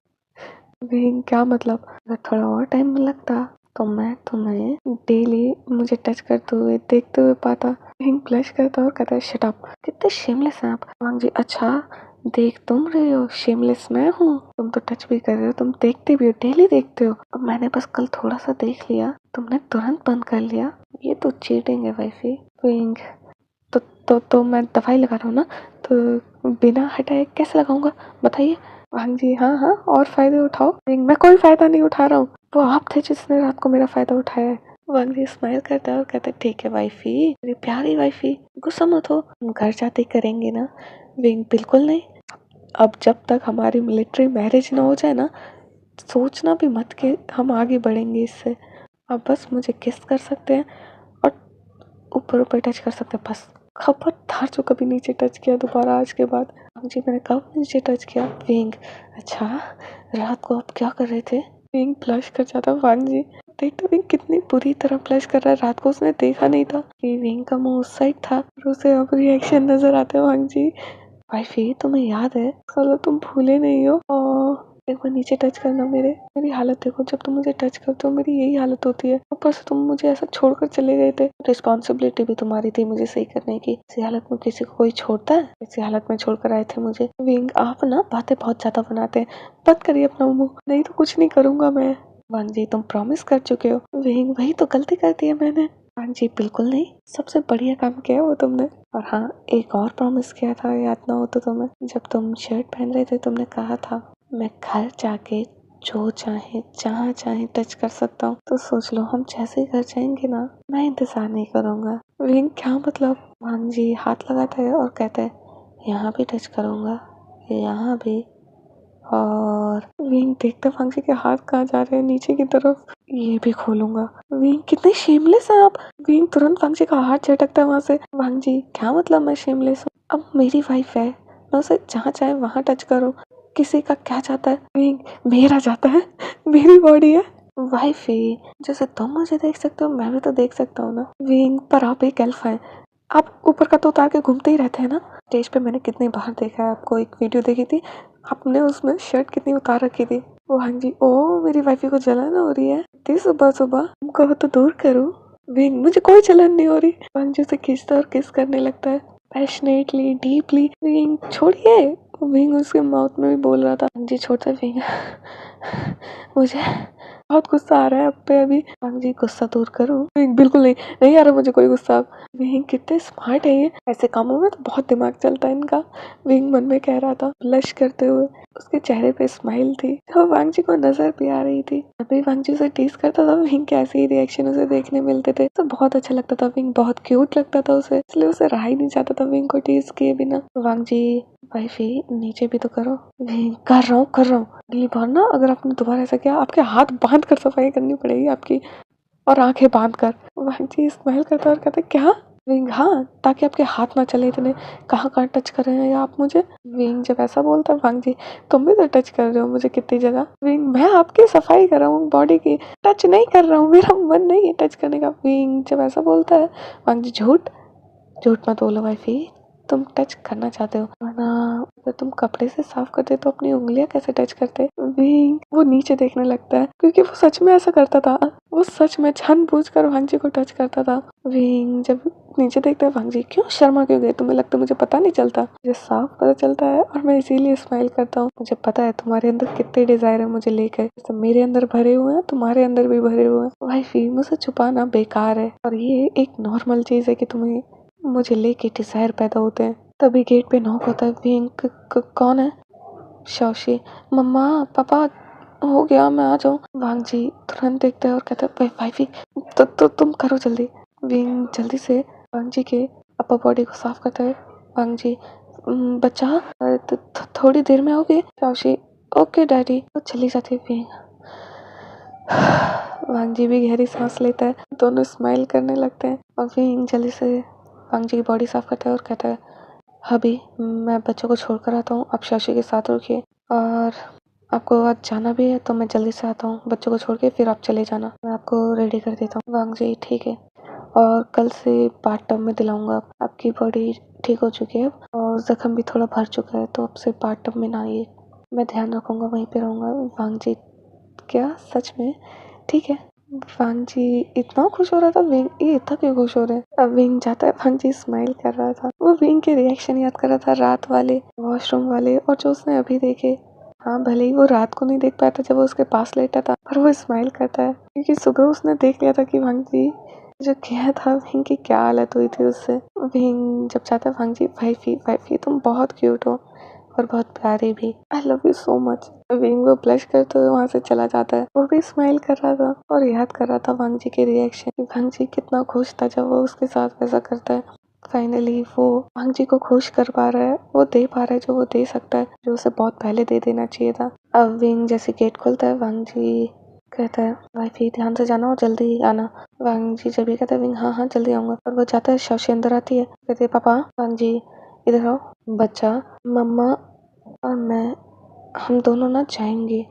विंग क्या मतलब? अगर थोड़ा और टाइम लगता तो मैं तुम्हें डेली मुझे टच करते हुए देखते हुए पाता। विंग ब्लश करता और कहता है शट अप, कितने शेमलेस हैं आप। वांगजी अच्छा देख तुम रहे हो, शेमलेस मैं हूँ? तुम तो टच भी कर रहे हो, तुम देखते भी हो, डेली देखते हो। और मैंने बस कल थोड़ा सा देख लिया, तुमने तुरंत बंद कर लिया, ये तो चीटिंग है वाइफी। विंग तो मैं दवाई लगा रहा हूँ ना, तो बिना हटाए कैसे लगाऊंगा बताइए। वांगजी हाँ और फायदे उठाओ। विंग मैं कोई फायदा नहीं उठा रहा हूँ, वो आप थे जिसने रात को मेरा फायदा उठाया है। वांगजी स्माइल करता है और कहता है ठीक है वाइफी, मेरी प्यारी वाइफी, गुस्सा मत हो, हम घर जाते करेंगे ना। विंग बिल्कुल नहीं, अब जब तक हमारी मिलिट्री मैरिज ना हो जाए ना, सोचना भी मत कि हम आगे बढ़ेंगे इससे। अब बस मुझे किस कर सकते हैं और ऊपर ऊपर टच कर सकते हैं बस। खबरदार जो कभी नीचे टच किया दोबारा आज के बाद। जी मैंने कब नीचे टच किया? विंग अच्छा रात को आप क्या कर रहे थे? विंग ब्लश कर जाता। वांगजी देखते विंग कितनी बुरी तरह ब्लश कर रहा है, रात को उसने देखा नहीं था कि विंग का मुंह उस साइड था और उसे अब रिएक्शन नजर आते हैं। वांगजी वाइफी तुम्हें याद है, चलो तुम भूले नहीं हो, और एक बार नीचे टच करना। मेरी हालत देखो, जब तुम मुझे टच करते हो मेरी यही हालत होती है, ऊपर से तुम मुझे ऐसा छोड़कर चले गए थे। रिस्पॉन्सिबिलिटी भी तुम्हारी थी मुझे सही करने की, इसी हालत में किसी को कोई छोड़ता है? इसी हालत में छोड़कर आए थे मुझे। विंग आप ना बातें बहुत ज्यादा बनाते हैं, बंद करिए अपना मुंह, नहीं तो कुछ नहीं करूंगा मैं। वांगजी तुम प्रॉमिस कर चुके हो। विंग वही तो गलती कर दी है मैंने। हाँ जी बिल्कुल नहीं, सबसे बढ़िया काम किया है वो तुमने। और हाँ, एक और प्रॉमिस किया था, याद ना हो तो तुम्हें, जब तुम शर्ट पहन रहे थे तुमने कहा था मैं घर जाके जो चाहे जहाँ चाहे टच कर सकता हूँ। तो सोच लो, हम जैसे ही घर जाएंगे ना, मैं इंतजार नहीं करूँगा। विंग क्या मतलब? वांग जी हाथ लगाता है और कहता है यहाँ भी टच करूँगा, यहाँ भी। और विंग देखता वांग जी के हाथ कहाँ जा रहे हैं, नीचे की तरफ। ये भी खोलूंगा। विंग कितने शेमलेस हैं आप। विंग तुरंत वांग जी का हाथ झटकता है वहां से। वांग जी क्या मतलब मैं शेमलेस हूँ? अब मेरी वाइफ है, मैं उसे जहाँ चाहे वहाँ टच करूँ, किसी का क्या जाता है? विंग मेरा जाता है, मेरी बॉडी है। वाइफ ही जैसे तुम मुझे देख सकते हो, मैं भी तो देख सकता हूँ ना। विंग पर आप एक एल्फा है, आप ऊपर का तो उतार के घूमते ही रहते हैं ना। स्टेज पे मैंने कितनी बार देखा है आपको, एक वीडियो देखी थी आपने, उसमें शर्ट कितनी उतार रखी थी। ओ हाँ जी, ओ मेरी वाइफी को जलन हो रही है इतनी सुबह सुबह, तुम कहो तो दूर करूं। विंग मुझे कोई जलन नहीं हो रही। वांग जी उसे खींचता और किस करने लगता है पैशनेटली, डीपली। विंग छोड़िए। विंग उसके माउथ में भी बोल रहा था। वांग जी छोड़ता है। विंग मुझे बहुत गुस्सा आ रहा है अब पे अभी। वांग जी गुस्सा दूर करूं? विंग बिल्कुल नहीं, नहीं आ रहा मुझे कोई गुस्सा। विंग कितने स्मार्ट है ये, ऐसे कामों में तो बहुत दिमाग चलता है इनका। विंग मन में कह रहा था ब्लश करते हुए। उसके चेहरे पे स्माइल थी जो वांग जी को नजर भी आ रही थी। अभी वांग जी उसे टीज करता था, विंग के ऐसे ही रिएक्शन उसे देखने मिलते थे तो बहुत अच्छा लगता था। विंग बहुत क्यूट लगता था उसे, इसलिए उसे रहा ही नहीं जाता था विंग को टीज किए बिना। वांग जी वाइफी नीचे भी तो करो। विंग कर रहा हूँ। अगली बार ना अगर आपने दोबारा ऐसा किया, आपके हाथ बांध कर सफाई करनी पड़ेगी आपकी, और आंखें बांध कर। वांग जी स्माइल करता और कहते क्या? विंग हाँ, ताकि आपके हाथ ना चले इतने, कहाँ टच कर रहे हैं आप मुझे। विंग जब ऐसा बोलता है, वांग जी तुम भी तो टच कर रहे हो मुझे कितनी जगह। विंग मैं आपकी सफाई कर रहा हूँ बॉडी की, टच नहीं कर रहा हूँ, मेरा मन नहीं है टच करने का। विंग जब ऐसा बोलता है, वांग जी झूठ मत बोलो वाइफी, तुम टच करना चाहते हो, वरना अगर तुम कपड़े से साफ करते तो अपनी उंगलियां कैसे टच करते। विंग वो नीचे देखने लगता है क्योंकि वो सच में ऐसा करता था, वो सच में जानबूझकर वांग जी को टच करता था। विंग जब नीचे देखता है, वांग जी क्यों शर्मा क्यों गए? तुम्हें लगता है मुझे पता नहीं चलता? मुझे साफ पता चलता है और मैं इसीलिए स्माइल करता हूँ। मुझे पता है तुम्हारे अंदर कितने डिजायर है मुझे लेकर, जैसे मेरे अंदर भरे हुए हैं तुम्हारे अंदर भी भरे हुए हैं। वाइफी मुझे छुपाना बेकार है और ये एक नॉर्मल चीज है कि तुम्हें मुझे लेके डिजायर पैदा होते हैं। तभी गेट पे नॉक होता है। विंग कौन है? शौशी। मम्मा पापा हो गया, मैं आ जाऊँ? वांग जी तुरंत देखता है और कहता है वाइफी तो तुम करो जल्दी। विंग जल्दी से वांग जी के अपर बॉडी को साफ करता है। वांग जी बच्चा थोड़ी देर में आओगे? शौशी ओके डैडी। तो चली जाती है विंग। वांग जी भी गहरी सांस लेता है, दोनों स्माइल करने लगते हैं और विंग जल्दी से वांग जी की बॉडी साफ करता है और कहता है अभी मैं बच्चों को छोड़कर आता हूँ, आप शशि के साथ रुकिए, और आपको आज जाना भी है तो मैं जल्दी से आता हूँ, बच्चों को छोड़ के फिर आप चले जाना, मैं आपको रेडी कर देता हूँ। वांग जी ठीक है, और कल से बाथ टब में दिलाऊंगा। आपकी बॉडी ठीक हो चुकी है और जख्म भी थोड़ा भर चुका है तो आपसे बाथ टब में ना आइए, मैं ध्यान रखूंगा, वहीं पे रहूंगा। वांग जी क्या सच में? ठीक है। वांग जी इतना खुश हो रहा था, विंग ये इतना क्यों खुश हो रहे हैं? अब विंग जाता है, वांग जी स्माइल कर रहा था, वो विंग के रिएक्शन याद कर रहा था, रात वाले वॉशरूम वाले और जो उसने अभी देखे। हाँ भले ही वो रात को नहीं देख पाया था जब वो उसके पास लेटा था, पर वो स्माइल करता है क्योंकि सुबह उसने देख लिया था कि वांग जी जो किया था, विंग की क्या हालत हुई थी उससे। विंग जब चाहता है, वांग जी वाइफी तुम बहुत क्यूट हो और बहुत प्यारी भी, I love you so much. Wing वो ब्लश करते हुए वहाँ से चला जाता है। वो भी स्माइल कर रहा था और याद कर रहा था वांग जी के रिएक्शन। वांग जी कितना खुश था जब वो उसके साथ वैसा करता है। फाइनली वो वांग जी को खुश कर पा रहा है, वो दे पा रहा है जो वो दे सकता है, जो उसे बहुत पहले दे देना चाहिए था। अब विंग जैसे गेट खोलता है, वांग जी कहता है वाइफी ध्यान से जाना और जल्दी आना। वांग जी जब ये कहता है, विंग हाँ जल्दी आऊंगा, और वो जाता है। शौशी अंदर आती है, कहती है पापा। वांग जी इधर आओ बच्चा, मम्मा और मैं हम दोनों ना जाएंगे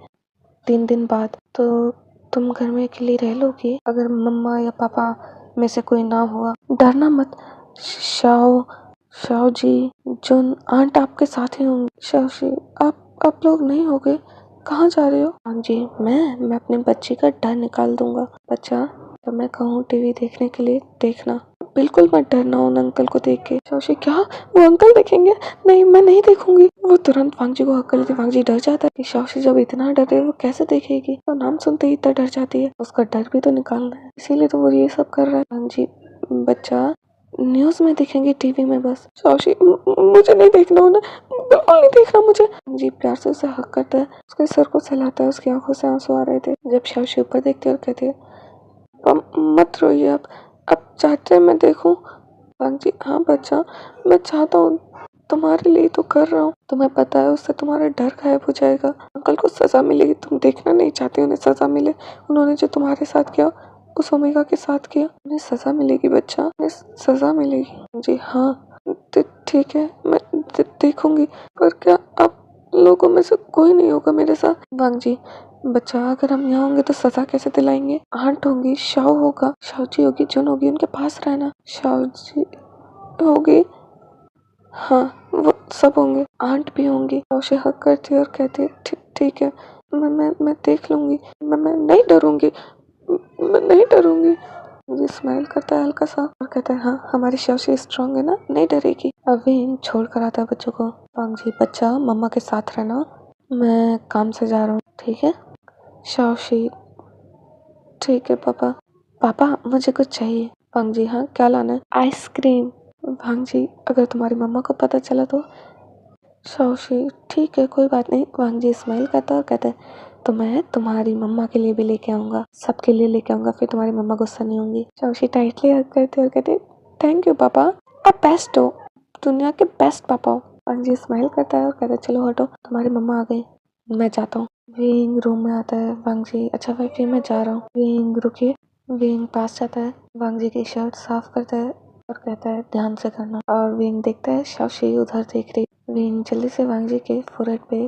3 दिन बाद, तो तुम घर में अकेली रह लोगी? अगर मम्मा या पापा में से कोई ना हुआ, डरना मत। शाओ शाओ जी जुन आंट आपके साथ ही होंगी। शाओशी आप लोग नहीं होगे? कहाँ जा रहे हो? हाँ जी मैं अपने बच्चे का डर निकाल दूंगा। बच्चा जब मैं कहूँ टीवी देखने के लिए देखना, बिल्कुल मत डरना उन अंकल को देख के। शौशी क्या वो अंकल देखेंगे? नहीं मैं नहीं देखूंगी। वो तुरंत वांग जी को हक कर लेती। वांग जी डर जाता है कि शाओशी जब इतना डरे वो कैसे देखेगी, तो नाम सुनते ही इतना डर जाती है। उसका डर भी तो निकालना है, इसीलिए तो वो ये सब कर रहा है। वांग जी, बच्चा न्यूज में दिखेंगे, टीवी में बस। शाओशी, मुझे नहीं देखना, ना बिल्कुल नहीं देखना मुझे। जी प्यार से उसे हक करता है, उसके सर को सहलाता है, उसकी आंखों से आंसू आ रहे थे। जब शाओशी ऊपर देखती है और कहती है, मत रोइए, अब चाहते मैं देखूं। वांग जी, हाँ बच्चा, मैं चाहता हूँ, तुम्हारे लिए तो कर रहा हूँ। तुम्हें पता है उससे तुम्हारा डर गायब हो जाएगा, अंकल को सजा मिलेगी। तुम देखना नहीं चाहती उन्हें सजा मिले, उन्होंने जो तुम्हारे साथ किया उस ओमेगा के साथ किया, उन्हें सजा मिलेगी बच्चा, उन्हें सजा मिलेगी। जी हाँ, ठीक है, मैं देखूंगी, पर क्या आप लोगों में से कोई नहीं होगा मेरे साथ? वांग जी, बच्चा अगर हम यहाँ होंगे तो सजा कैसे दिलाएंगे? आंट होंगी, शाओ होगा, शाओ जी होगी, जुन होगी, उनके पास रहना। शाओ जी होगी, हाँ वो सब होंगे, आंट भी होंगी। शाओशी हक करती है और कहती है, ठीक है, मैं देख लूंगी, मैं नहीं डरूंगी, मैं नहीं डरूंगी। ये स्माइल करता है हल्का सा और कहता है, हाँ हमारी शाओशी स्ट्रांग है ना, नहीं डरेगी। अविन छोड़ कर आता है बच्चों को। वांग जी, बच्चा मम्मा के साथ रहना, मैं काम से जा रहा हूँ, ठीक है? शाओशी, ठीक है पापा। पापा मुझे कुछ चाहिए। वांग जी, हाँ क्या लाना है? आइसक्रीम। वांग जी, अगर तुम्हारी मम्मा को पता चला तो? शाओशी, ठीक है कोई बात नहीं। वांग जी स्माइल करता है और कहता है, तो मैं तुम्हारी मम्मा के लिए भी लेके आऊंगा, सबके लिए लेके आऊंगा, फिर तुम्हारी मम्मा गुस्सा नहीं होंगी। शाओशी टाइटली हग करते और कहते, थैंक यू पापा, आप बेस्ट हो, दुनिया के बेस्ट पापा हो। वांग जी स्माइल करता है और कहता है, चलो हटो, तुम्हारी मम्मा आ गई, मैं जाता हूँ। विंग रूम में आता है। वांग जी, अच्छा भाई मैं जा रहा हूँ। विंग रुकिए। विंग पास जाता है, वांग जी की शर्ट साफ करता है और कहता है, ध्यान से करना। और विंग देखता है शाओशी उधर देख रही। विंग जल्दी से वांग जी के फोरहेड पे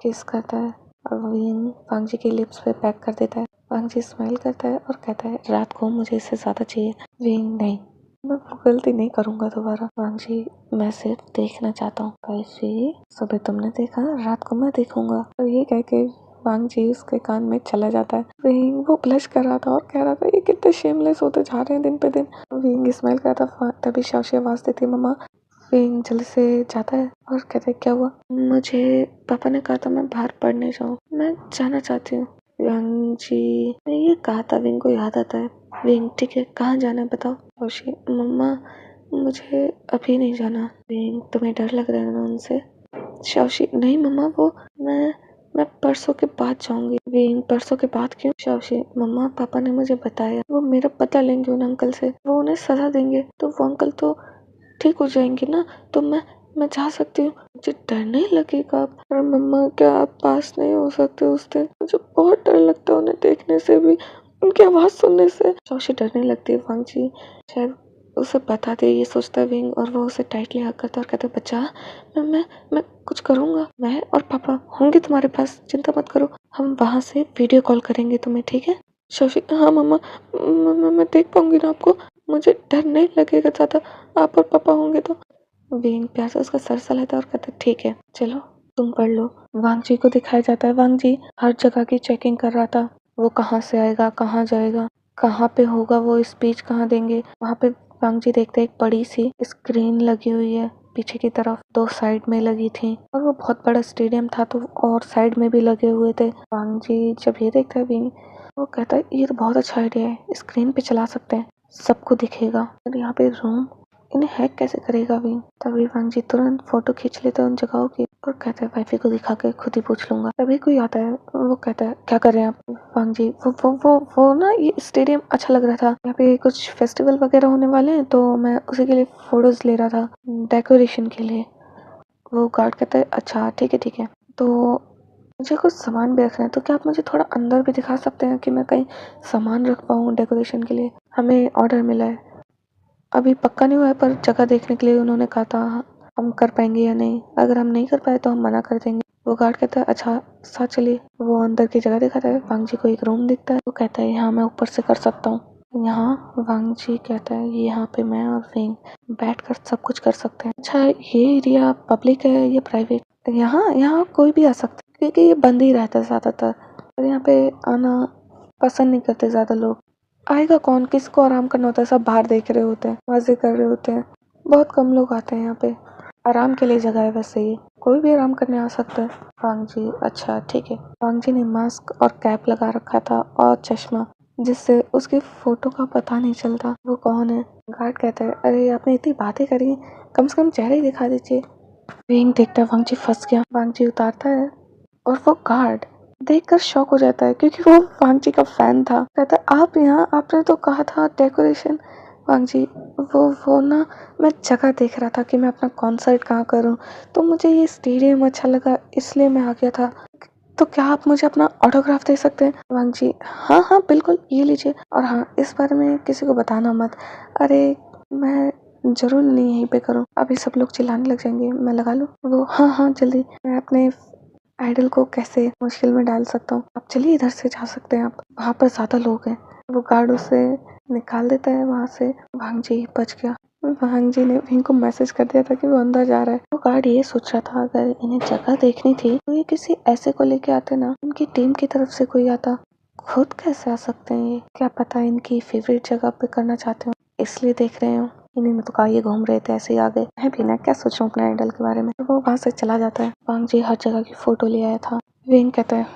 किस करता है और विंग वांग जी के लिप्स पे पैक कर देता है। वांग जी स्माइल करता है और कहता है, रात को मुझे इससे ज्यादा चाहिए। विंग, नहीं, मैं वो गलती नहीं करूंगा दोबारा। वांग जी, मैं सिर्फ देखना चाहता हूँ। कैसे? सुबह तुमने देखा, रात को मैं देखूंगा। तो ये कह के वांग जी उसके कान में चला जाता है। विंग वो ब्लश कर रहा था और कह रहा था, ये कितने शेमलेस होते जा रहे हैं दिन पे दिन। विंग स्माइल करता था, तभी शाओशी आवाज देती है, मम्मा। विंग जल्दी से जाता है और कहता है, क्या हुआ? मुझे पापा ने कहा था मैं बाहर पढ़ने जाऊँ, मैं जाना चाहती हूँ। वांग जी ने ये कहा था, विंग को याद आता है। विंग, ठीक है, कहाँ जाना है बताओ। शाओशी, मम्मा मुझे अभी नहीं जाना। विंग, तुम्हें डर लग रहा है ना उनसे? शाओशी, नहीं मम्मा, वो मैं परसों के बाद जाऊंगी। विंग, परसों के बाद क्यों? शाओशी, मम्मा पापा ने मुझे बताया वो मेरा बदला लेंगे उन अंकल से, वो उन्हें सजा देंगे, तो वो अंकल तो ठीक हो जाएंगे ना, तो मैं जा सकती हूँ। मुझे डर नहीं लगेगा? पर मम्मा क्या आप पास नहीं हो सकते उस दिन? मुझे बहुत डर लगता है उन्हें देखने से भी, उनकी आवाज सुनने से। शाओशी डरने लगती है। वांग जी शायद उसे बता दे, ये सोचता है विंग, और वो उसे टाइटली हग करता है और कहता है, बच्चा मैं कुछ करूँगा, मैं और पापा होंगे तुम्हारे पास, चिंता मत करो, हम वहाँ से वीडियो कॉल करेंगे तुम्हें, ठीक है? शाओशी, हाँ मम्मा, मैं देख पाऊंगी ना आपको, मुझे डर नहीं लगेगा ज़्यादा, आप और पापा होंगे तो। विंग प्यार से उसका सर सहलाता है और कहता है, ठीक है चलो तुम पढ़ लो। वांग जी को दिखाया जाता है, वांग जी हर जगह की चेकिंग कर रहा था, वो कहाँ से आएगा, कहाँ जाएगा, कहाँ पे होगा, वो स्पीच कहाँ देंगे। वहाँ पे वांग जी देखते हैं, एक बड़ी सी स्क्रीन लगी हुई है पीछे की तरफ, दो साइड में लगी थी, और वो बहुत बड़ा स्टेडियम था, तो और साइड में भी लगे हुए थे। वांग जी जब ये देखता है विंग, वो कहता है, ये तो बहुत अच्छा आइडिया है, स्क्रीन पे चला सकते हैं, सबको दिखेगा। और यहाँ पे रूम, इन्हें हैक कैसे करेगा विंग? तभी वांग जी तुरंत फोटो खींच लेता है उन जगहों की और कहता है, वाईफाई को दिखा के खुद ही पूछ लूंगा। तभी कोई आता है, वो कहता है, क्या कर रहे हैं आप? वांग जी, वो ना, ये स्टेडियम अच्छा लग रहा था, यहाँ पे कुछ फेस्टिवल वगैरह होने वाले हैं, तो मैं उसी के लिए फोटोज ले रहा था, डेकोरेशन के लिए। वो गार्ड कहता है, अच्छा ठीक है, तो मुझे कुछ सामान भी रखना है, तो क्या आप मुझे थोड़ा अंदर भी दिखा सकते हैं कि मैं कहीं सामान रख पाऊँ डेकोरेशन के लिए? हमें ऑर्डर मिला है, अभी पक्का नहीं हुआ है, पर जगह देखने के लिए उन्होंने कहा था, हम कर पाएंगे या नहीं, अगर हम नहीं कर पाए तो हम मना कर देंगे। वो गार्ड कहता है, अच्छा साथ चलिए। वो अंदर की जगह दिखाता है। वांग जी को एक रूम दिखता है, वो कहता है, यहाँ मैं ऊपर से कर सकता हूँ। यहाँ वांग जी कहता है, यहाँ पे मैं और विंग बैठ कर सब कुछ कर सकते हैं। अच्छा ये एरिया पब्लिक है या प्राइवेट? यहाँ कोई भी आ सकता है, क्योंकि ये बंद ही रहता है ज़्यादातर, और यहाँ पे आना पसंद नहीं करते ज़्यादा लोग। आएगा कौन, किसको आराम करना होता है, सब बाहर देख रहे होते हैं, मजे कर रहे होते हैं, बहुत कम लोग आते हैं यहाँ पे। आराम के लिए जगह है, वैसे ही कोई भी आराम करने आ सकता है। वांग जी अच्छा ठीक है। वांग जी ने मास्क और कैप लगा रखा था और चश्मा, जिससे उसकी फोटो का पता नहीं चलता वो कौन है। गार्ड कहता है, अरे आपने इतनी बातें करी, कम से कम चेहरा ही दिखा दीजिए। विंग देखता है वांग जी फंस गया। वांग जी उतारता है और वो गार्ड देखकर शॉक हो जाता है, क्योंकि वो वांग जी का फैन था। कहता है, आप यहाँ, आपने तो कहा था डेकोरेशन। वांग जी वो ना, मैं जगह देख रहा था कि मैं अपना कॉन्सर्ट कहाँ करूँ, तो मुझे ये स्टेडियम अच्छा लगा, इसलिए मैं आ गया था। तो क्या आप मुझे अपना ऑटोग्राफ दे सकते हैं? वांग जी हाँ हाँ बिल्कुल, ये लीजिए, और हाँ इस बारे में किसी को बताना मत। अरे मैं जरूर नहीं यहीं पे करूँ, अभी सब लोग चिल्लाने लग जाएंगे, मैं लगा लूँ? वो हाँ हाँ जल्दी, मैं अपने आइडल को कैसे मुश्किल में डाल सकता हूँ, आप चलिए इधर से जा सकते हैं, आप वहाँ पर ज्यादा लोग हैं। वो गार्ड उसे निकाल देता है वहाँ से। वांग जी बच गया। वांग जी ने विंग को मैसेज कर दिया था कि वो अंदर जा रहा है। वो गार्ड ये सोच रहा था, अगर इन्हें जगह देखनी थी तो ये किसी ऐसे को लेके आते ना, उनकी टीम की तरफ से कोई आता। खुद कैसे आ सकते हैं ये? क्या पता इनकी फेवरेट जगह पे करना चाहते हो, इसलिए देख रहे हो। इन्हीं में तो कहा ये घूम रहे थे, ऐसे ही आ गए। मैं भी ना क्या सोच रहा हूँ अपने आइडल के बारे में। वो वहाँ से चला जाता है। वांग जी हर जगह की फोटो ले आया था। विंग कहता है,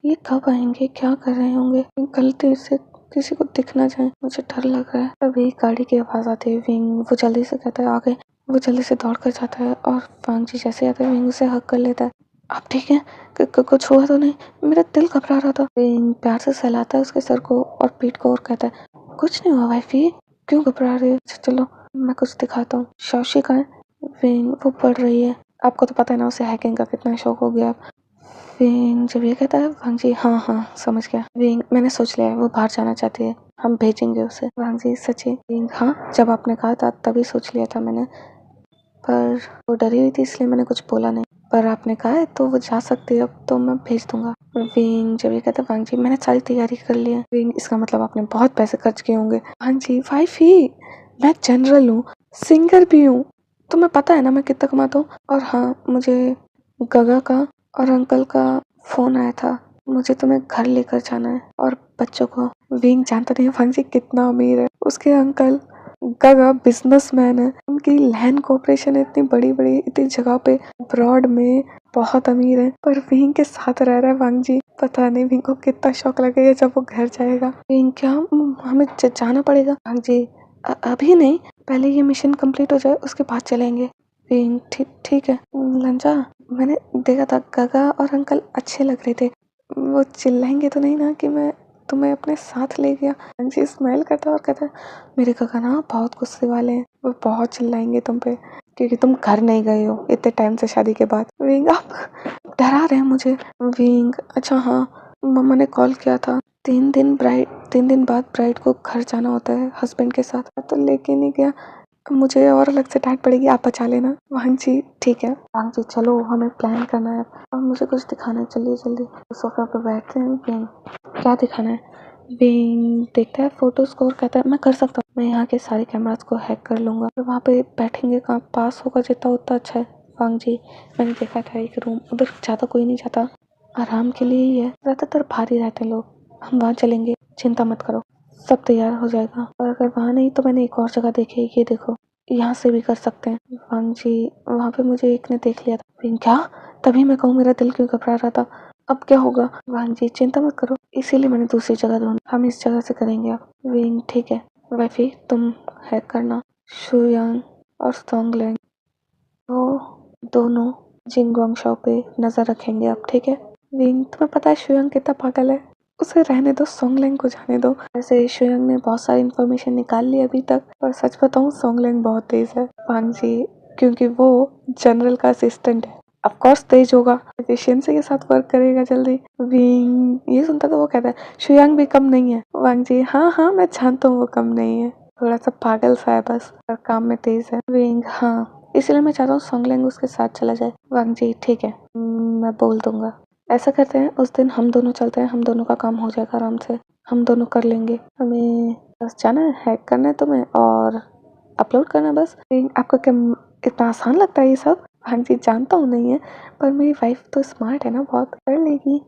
ये कब आएंगे, क्या कर रहे होंगे, गलती से किसी को दिख ना जाए, मुझे डर लग रहा है। तभी गाड़ी की आवाज आती है। विंग वो जल्दी से कहता है, आ गए। वो जल्दी से दौड़ कर जाता है और वांग जी जैसे आता है विंग उसे हक कर लेता है। आप ठीक है? कुछ हुआ तो नहीं? मेरा दिल घबरा रहा था। विंग प्यार से सहलाता है उसके सर को और पीठ को और कहता है, कुछ नहीं हुआ वाइफी, क्यों घबरा रही है? अच्छा, चलो मैं कुछ दिखाता हूँ। शौशी कहाँ है? विंग वो पढ़ रही है। आपको तो पता है ना उसे हैकिंग का कितना शौक हो गया। विंग जब ये कहता है, वांग जी हाँ हाँ समझ गया। विंग मैंने सोच लिया है, वो बाहर जाना चाहती है, हम भेजेंगे उसे। वांग जी सच्ची? विंग हाँ, जब आपने कहा था तभी सोच लिया था मैंने, पर वो डरी हुई थी इसलिए मैंने कुछ बोला नहीं। पर आपने कहा है तो वो जा सकती है, अब तो मैं भेज दूंगा। विंग जब ये कहता है, वांग जी मैंने सारी तैयारी कर ली है। विंग इसका मतलब आपने बहुत पैसे खर्च किए होंगे। वांग जी वाइफी, मैं जनरल हूँ, सिंगर भी हूँ, तुम्हें पता है ना मैं कितना कमाता हूँ। और हाँ, मुझे गगा का और अंकल का फोन आया था, मुझे तुम्हें घर लेकर जाना है और बच्चों को। विंग जानता नहीं वांग जी कितना अमीर है। उसके अंकल गगा बिजनेसमैन है, उनकी लैंड कॉर्पोरेशन है इतनी बड़ी बड़ी, इतनी जगह पे ब्रॉड में, बहुत अमीर है। पर विंग के साथ रह रहा है वांग जी। पता नहीं विंग को कितना शौक लगेगा जब वो घर जाएगा। विंग क्या हमें जाना पड़ेगा? वांग जी अभी नहीं, पहले ये मिशन कंप्लीट हो जाए उसके बाद चलेंगे। विंग ठीक है। लंजा मैंने देखा था गगा और अंकल अच्छे लग रहे थे, वो चिल्लाएंगे तो नहीं ना कि मैं तुम्हें अपने साथ ले गया? जी स्माइल करता और कहता, मेरे गगा ना बहुत गुस्से वाले हैं, वो बहुत चिल्लाएंगे तुम पे क्योंकि तुम घर नहीं गए हो इतने टाइम से शादी के बाद। विंग आप डरा रहे हैं मुझे। विंग अच्छा हाँ, मम्मा ने कॉल किया था, 3 दिन बाद ब्राइड को घर जाना होता है हस्बैंड के साथ, तो लेके नहीं गया, मुझे और अलग से डांट पड़ेगी, आप बचा लेना। वांग जी ठीक है। वांग जी चलो हमें प्लान करना है और मुझे कुछ दिखाना है, चलिए जल्दी। सोफा पे बैठते हैं। विंग क्या दिखाना है? विंग देखता है फोटोज को और कहता है, मैं कर सकता हूँ, मैं यहाँ के सारे कैमरास को हैक कर लूंगा और वहाँ पे बैठेंगे, कहाँ पास होगा जितना उतना अच्छा है। वांग जी मैंने देखा था एक रूम, उधर ज्यादा कोई नहीं जाता, आराम के लिए ही है, ज्यादातर बाहर ही रहते हैं लोग, हम वहाँ चलेंगे, चिंता मत करो, सब तैयार हो जाएगा। और अगर वहाँ नहीं तो मैंने एक और जगह देखी है, ये देखो, यहाँ से भी कर सकते हैं। वांग जी वहाँ पे मुझे एक ने देख लिया था। विंग क्या? तभी मैं कहूँ मेरा दिल क्यों घबरा रहा था, अब क्या होगा? वांग जी चिंता मत करो, इसीलिए मैंने दूसरी जगह ढूंढी, हम इस जगह से करेंगे अब। विंग ठीक है। वैफी तुम हैक करना, शुयांग और सोंगलैंग वो दोनों जिंगोंग शो पे नजर रखेंगे अब, ठीक है? विंग तुम्हें पता है शुयांग कितना पागल है, उसे रहने दो, सोंगलैंग को जाने दो। वैसे शुयांग ने बहुत सारी इन्फॉर्मेशन निकाल ली अभी तक, पर सच बताऊं सोंगलैंग बहुत तेज है। वांग जी क्योंकि वो जनरल का असिस्टेंट है, ऑफ कोर्स तेज होगा, एफिशिएंसी के साथ वर्क करेगा जल्दी। विंग ये सुनता तो वो कहता है, शुयांग भी कम नहीं है। वांग जी हाँ हाँ मैं जानता हूँ वो कम नहीं है, थोड़ा सा पागल सा है बस, पर काम में तेज है। विंग हाँ, इसलिए मैं चाहता हूँ सोंगलैंग उसके साथ चला जाए। वांग जी ठीक है, मैं बोल दूंगा। ऐसा करते हैं उस दिन हम दोनों चलते हैं, हम दोनों का काम हो जाएगा आराम से, हम दोनों कर लेंगे। हमें बस जाना है, हैक करना है तुम्हें और अपलोड करना है बस। आपको क्या इतना आसान लगता है ये सब? हाँ जी जानता हूँ नहीं है, पर मेरी वाइफ तो स्मार्ट है ना, बहुत कर लेगी।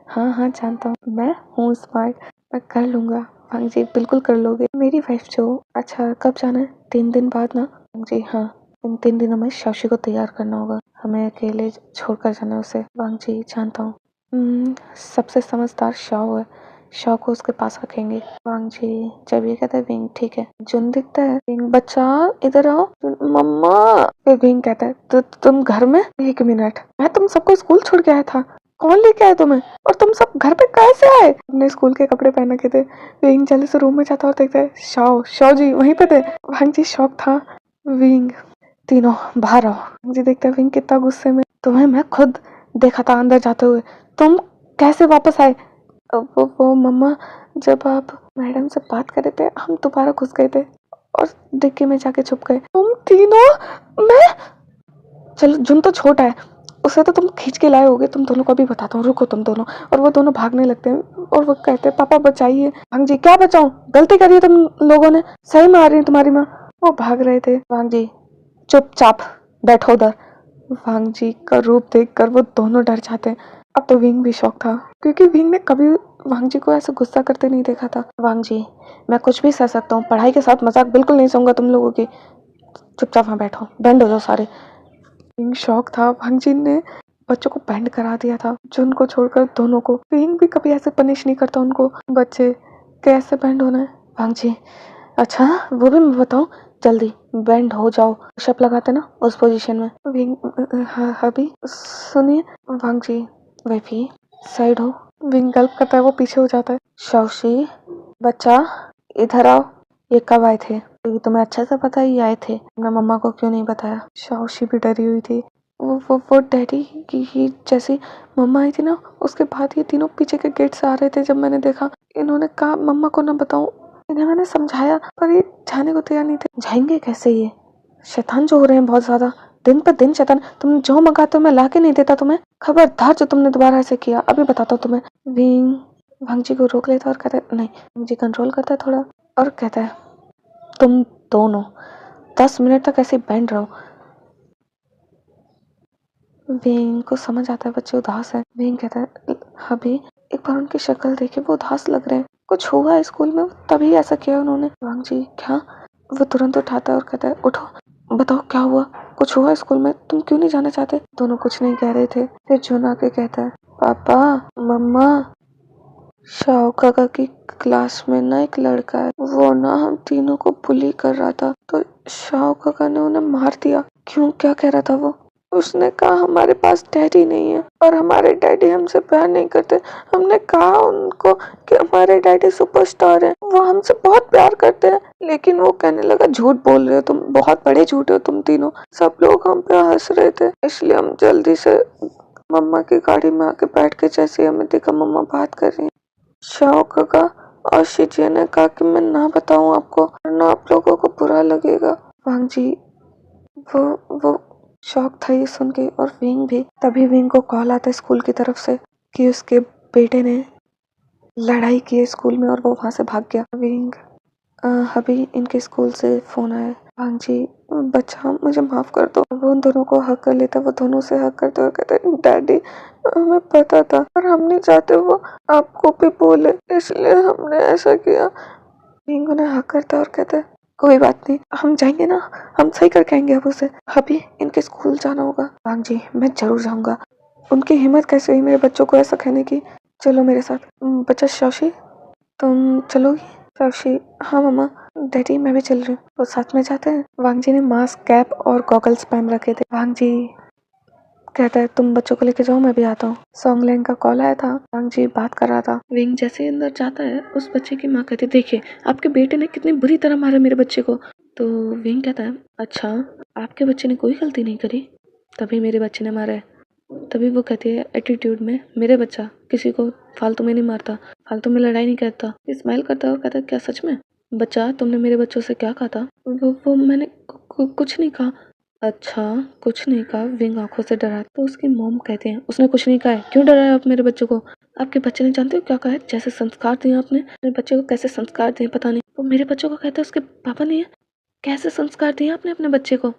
हाँ हाँ जानता हूँ, मैं हूँ स्मार्ट, मैं कर लूँगा। हाँ जी बिल्कुल कर लोगे मेरी वाइफ जो। अच्छा कब जाना है? 3 दिन बाद ना? जी हाँ। इन 3 दिनों में शौशी को तैयार करना होगा, हमें अकेले छोड़कर जाना उसे। वांग जी जानता हूँ। सबसे समझदार शाओ है, शाओ को उसके पास रखेंगे। वांग जी जब ये कहता है विंग ठीक है। जुन दिखता है, विंग बच्चा इधर आओ। मम्मा। फिर विंग कहता है तो तुम घर में? 1 मिनट, मैं तुम सबको स्कूल छोड़ के आया था, कौन लेके आया तुम्हें और तुम सब घर पे कैसे आए? अपने स्कूल के कपड़े पहन के थे। विंग जल्दी से रूम में जाता और देखता है शाओ, शाओ जी वहीं पे थे। वांग जी शौक था। विंग तीनों बाहर आओ। वांग जी देखता है विंग कितना गुस्से में। तुम्हें मैं खुद देखा था अंदर जाते हुए, तुम कैसे वापस आए? वो मम्मा जब आप मैडम से बात कर रहे थे हम दोबारा घुस गए थे और डिक्की में जाके छुप गए। तुम तीनों? मैं? चलो जुन तो छोटा है, उसे तो तुम खींच के लाए होगे, तुम दोनों को भी बताता हूँ, रुको तुम दोनों। और वो दोनों भागने लगते हैं और वो कहते हैं पापा बचाइए। वांग जी क्या बचाऊं, गलती करी है तुम लोगों ने, सही में आ रही है तुम्हारी माँ। वो भाग रहे थे। वांग जी चुपचाप बैठो उधर। वांग जी का रूप देखकर वो दोनों डर जाते हैं। अब तो विंग भी शौक था क्योंकि विंग ने कभी वांग जी को ऐसे गुस्सा करते नहीं देखा था। वांग जी मैं कुछ भी सह सकता हूँ, पढ़ाई के साथ मजाक बिल्कुल नहीं सहूंगा तुम लोगों की, चुपचाप वहाँ बैठो, बैंड हो जाओ सारे। विंग शौक था, वांग जी ने बच्चों को बैंड करा दिया था, जुन को छोड़कर दोनों को। विंग भी कभी ऐसे पनिश नहीं करता उनको, बच्चे कैसे बैंड होना है। वांग जी अच्छा वो भी मैं बताऊँ, जल्दी बैंड हो जाओ, शप लगाते ना उस पोजीशन में। विंग अभी सुनिए। वांग जी वैफी साइड हो। विंग गल्प करता है, वो पीछे हो जाता है। शौशी बच्चा इधर आओ, ये कब आए थे? क्योंकि तुम्हें अच्छे से पता ही आए थे, अपना मम्मा को क्यों नहीं बताया? शौशी भी डरी हुई थी। वो डैडी की जैसी मम्मा आई थी ना, उसके बाद ये तीनों पीछे के गेट से आ रहे थे। जब मैंने देखा इन्होंने कहा मम्मा को ना बताऊं, इन्हें मैंने समझाया पर ये जाने को तैयार नहीं थे। जाएंगे कैसे? ये शैतान जो हो रहे हैं बहुत ज्यादा, दिन पर दिन शैतान। तुम जो मंगाते हो मैं ला के नहीं देता तुम्हें, खबरदार जो तुमने दोबारा ऐसे किया अभी बताता हूँ तुम्हें। विंग वांग जी को रोक लेता और कहता है नहीं। वांग जी कंट्रोल करता है थोड़ा और कहता है तुम दोनों 10 मिनट तक ऐसे बैंड रहो। विंग को समझ आता है बच्चे उदास है। विंग कहता है अभी एक बार उनकी शक्ल देखे, वो उदास लग रहे हैं, कुछ हुआ है स्कूल में तभी ऐसा किया उन्होंने। वांग जी क्या? वो तुरंत उठाता है और कहता है उठो बताओ क्या हुआ, कुछ हुआ स्कूल में, तुम क्यों नहीं जाना चाहते? दोनों कुछ नहीं कह रहे थे। फिर जुन आके कहता है पापा मम्मा शाओ काका की क्लास में ना एक लड़का है, वो ना हम तीनों को बुली कर रहा था तो शाओ काका ने उन्हें मार दिया। क्यों, क्या कह रहा था वो? उसने कहा हमारे पास डैडी नहीं है और हमारे डैडी हमसे प्यार नहीं करते। हमने कहा उनको कि हमारे डैडी सुपरस्टार हैं, वो हमसे बहुत प्यार करते हैं, लेकिन वो कहने लगा झूठ बोल रहे हो तुम, बहुत बड़े झूठे हो तुम तीनों। सब लोग हम पे हंस रहे थे, इसलिए हम जल्दी से मम्मा की गाड़ी में आके बैठ के जैसे हमें देखा मम्मा बात कर रही है। शाओ काका और शिजिया ने कहा कि मैं ना बताऊं आपको वरना आप लोगों को बुरा लगेगा। वांग जी वो शौक था ये सुन के और विंग भी। तभी विंग को कॉल आता है स्कूल की तरफ से कि उसके बेटे ने लड़ाई की है स्कूल में और वो वहां से भाग गया। विंग अभी इनके स्कूल से फोन आया। वांग जी बच्चा मुझे माफ कर दो। वो उन दोनों को हक कर लेता, वो दोनों से हक करते और कहते डैडी हमें पता था पर हम नहीं चाहते वो आपको भी बोले, इसलिए हमने ऐसा किया। विंग उन्हें हक करता और कहता है कोई बात नहीं, हम जाएंगे ना, हम सही करके आएंगे अब उसे। अभी इनके स्कूल जाना होगा। वांग जी मैं जरूर जाऊंगा, उनकी हिम्मत कैसे हुई मेरे बच्चों को ऐसा कहने की। चलो मेरे साथ। बच्चा शौशी तुम चलोगी? शौशी हाँ मम्मा। डैडी मैं भी चल रही हूँ। वो साथ में जाते हैं। वांग जी ने मास्क, कैप और गॉगल्स पहन रखे थे। वांग जी कहता है तुम बच्चों को लेके जाओ, मैं भी आता हूँ। सॉन्गलैंग का कॉल आया था, वांग जी बात कर रहा था। विंग जैसे अंदर जाता है उस बच्चे की माँ कहती देखिए आपके बेटे ने कितनी बुरी तरह मारा मेरे बच्चे को। तो विंग कहता है अच्छा आपके बच्चे ने कोई गलती नहीं करी तभी मेरे बच्चे ने मारा है। तभी वो कहती है एटीट्यूड में मेरे बच्चा किसी को फालतू में नहीं मारता, फालतू में लड़ाई नहीं करता। स्माइल करता है और कहता है क्या सच में? बच्चा तुमने मेरे बच्चों से क्या कहा था? वो मैंने कुछ नहीं कहा। अच्छा कुछ नहीं कहा। विंग आंखों से डरा तो उसकी मॉम कहते हैं उसने कुछ नहीं कहा है, क्यों डराया आप मेरे बच्चों को? आपके बच्चे ने जानते हो क्या कहा है? जैसे संस्कार दिए आपने मेरे बच्चे को, कैसे संस्कार दिए पता नहीं। वो मेरे बच्चों को कहते हैं उसके पापा नहीं है, कैसे संस्कार दिए आपने अपने बच्चे को?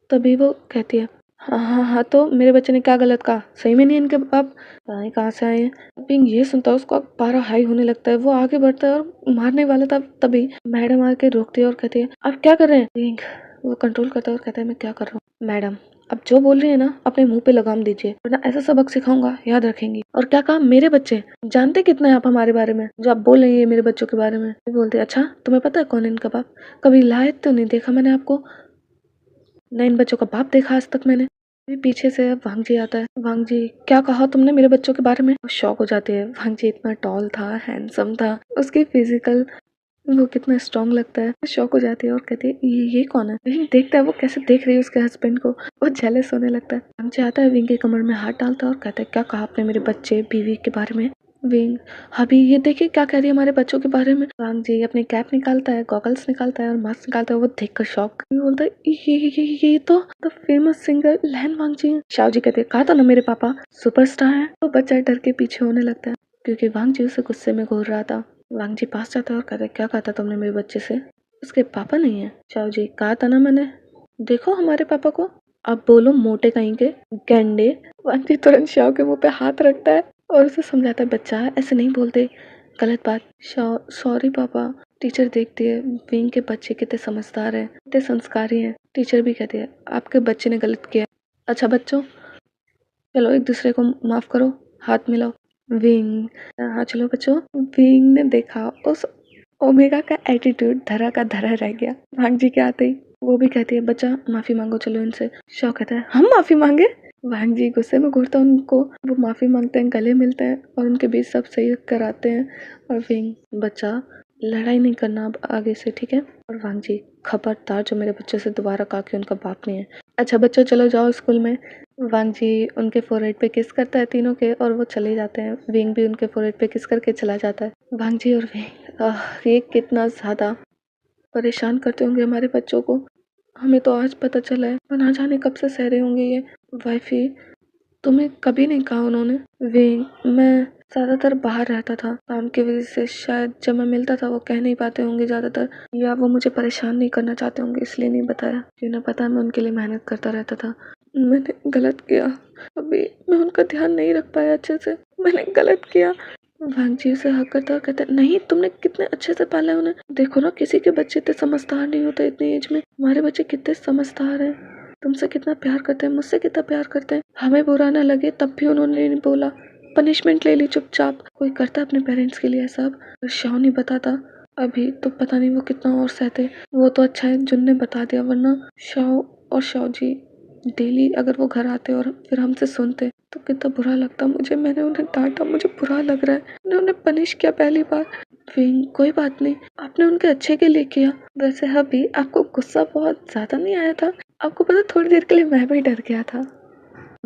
तभी वो कहती है हाँ हाँ हाँ तो मेरे बच्चे ने क्या गलत कहा? सही में नहीं इनके बाप पता नहीं कहाँ से आए हैं। पिंग ये सुनता है उसका पारा हाई होने लगता है, वो आगे बढ़ता है और मारने वाला था। तभी मैडम आके रोकती है और कहती है आप क्या कर रहे हैं? पिंग वो कंट्रोल करता है और कहता है मैं क्या कर रहा हूँ। मैडम अब जो बोल रही है ना अपने मुंह पे लगाम दीजिए वरना ऐसा सबक सिखाऊंगा याद रखेंगी। और क्या कहा मेरे बच्चे जानते कितना है आप हमारे बारे में जो आप बोल रही है मेरे बच्चों के बारे में। बोलते अच्छा तुम्हें पता है कौन है इनका बाप? कभी लायक तो नहीं देखा मैंने आपको, न इन बच्चों का बाप देखा आज तक मैंने। पीछे से वांग जी आता है। वांग जी क्या कहा तुमने मेरे बच्चों के बारे में? शॉक हो जाते हैं। वांग जी इतना टॉल था, हैंडसम था, उसकी फिजिकल वो कितना स्ट्रॉन्ग लगता है। शॉक हो जाती है और कहती है ये कौन है? विंग देखता है वो कैसे देख रही है उसके हस्बैंड को, वो जेलस होने लगता है। वांग जी आता है विंग के कमर में हाथ डालता है और कहता है क्या कहा आपने मेरे बच्चे बीवी के बारे में? विंग अभी ये देखिए क्या कह रही है हमारे बच्चों के बारे में। वांग जी अपनी कैप निकालता है, गॉगल्स निकालता है और मास्क निकालता है। वो देखकर शॉक बोलता है ये तो फेमस सिंगर लैन वांग जी है। शाओ जी कहते हैं कहा था ना मेरे पापा सुपरस्टार है। तो बच्चा डर के पीछे होने लगता है क्योंकि वांग जी उसे गुस्से में घूर रहा था। वांग जी पास जाता है और कहता है क्या कहा था तुमने मेरे बच्चे से? उसके पापा नहीं है। शाओ जी कहा था ना मैंने, देखो हमारे पापा को। अब बोलो मोटे कहीं के गंडे। वांग जी तुरंत शाओ के मुंह पे हाथ रखता है और उसे समझाता है बच्चा ऐसे नहीं बोलते, गलत बात। सॉरी पापा। टीचर देखती है विंग के बच्चे कितने समझदार हैं, कितने संस्कारी हैं। टीचर भी कहती है आपके बच्चे ने गलत किया। अच्छा बच्चों चलो एक दूसरे को माफ करो, हाथ मिलाओ। विंग हाँ चलो बच्चों। विंग ने देखा उस ओमेगा का एटीट्यूड धरा का धरा रह गया। वांग जी के आते ही वो भी कहती है बच्चा माफी मांगो चलो इनसे। शॉ कहता है हम माफी मांगे? वांग जी गुस्से में घूरता है उनको, वो माफी मांगते हैं, गले मिलते हैं और उनके बीच सब सही कराते हैं। और विंग बच्चा लड़ाई नहीं करना अब आगे से, ठीक है? और वांग जी खबरदार जो मेरे बच्चे से दोबारा कहा कि उनका बाप नहीं है। अच्छा बच्चों चलो जाओ स्कूल में। वांग जी उनके फोरहेड पे किस करता है तीनों के और वो चले जाते हैं। विंग भी उनके फोरहेड पे किस करके चला जाता है। वांग जी और विंग ये कितना ज्यादा परेशान करते होंगे हमारे बच्चों को, हमें तो आज पता चला है और ना जाने कब से सह रहे होंगे ये। वाइफी तुम्हें कभी नहीं कहा उन्होंने? विंग मैं ज्यादातर बाहर रहता था काम की वजह से, शायद जब मैं मिलता था वो कह नहीं पाते होंगे ज्यादातर, या वो मुझे परेशान नहीं करना चाहते होंगे इसलिए नहीं बताया। क्यों ना पता मैं उनके लिए मेहनत करता रहता था। मैंने गलत किया, अभी मैं उनका ध्यान नहीं रख पाया अच्छे से, मैंने गलत किया। वांग जी उसे हक करता और कहता नहीं तुमने कितने अच्छे से पाला है उन्हें, देखो ना किसी के बच्चे इतने समझदार नहीं होते इतनी एज में, हमारे बच्चे कितने समझदार हैं, तुमसे कितना प्यार करते हैं, मुझसे कितना प्यार करते हैं। हमें बुरा ना लगे तब भी उन्होंने नहीं बोला, पनिशमेंट ले ली चुपचाप। कोई करता अपने पेरेंट्स के लिए सब, शाओ नहीं बताता अभी तो पता नहीं वो कितना और सहते। वो तो अच्छा है जुन ने बता दिया, वरना शाओ और शाओ जी डेली अगर वो घर आते और फिर हमसे सुनते तो कितना बुरा लगता मुझे। मैंने उन्हें डांटा, मुझे बुरा लग रहा है, मैंने उन्हें पनिश किया पहली बार। विंग कोई बात नहीं, आपने उनके अच्छे के लिए किया। वैसे अभी आपको गुस्सा बहुत ज्यादा नहीं आया था? आपको पता थोड़ी देर के लिए मैं भी डर गया था।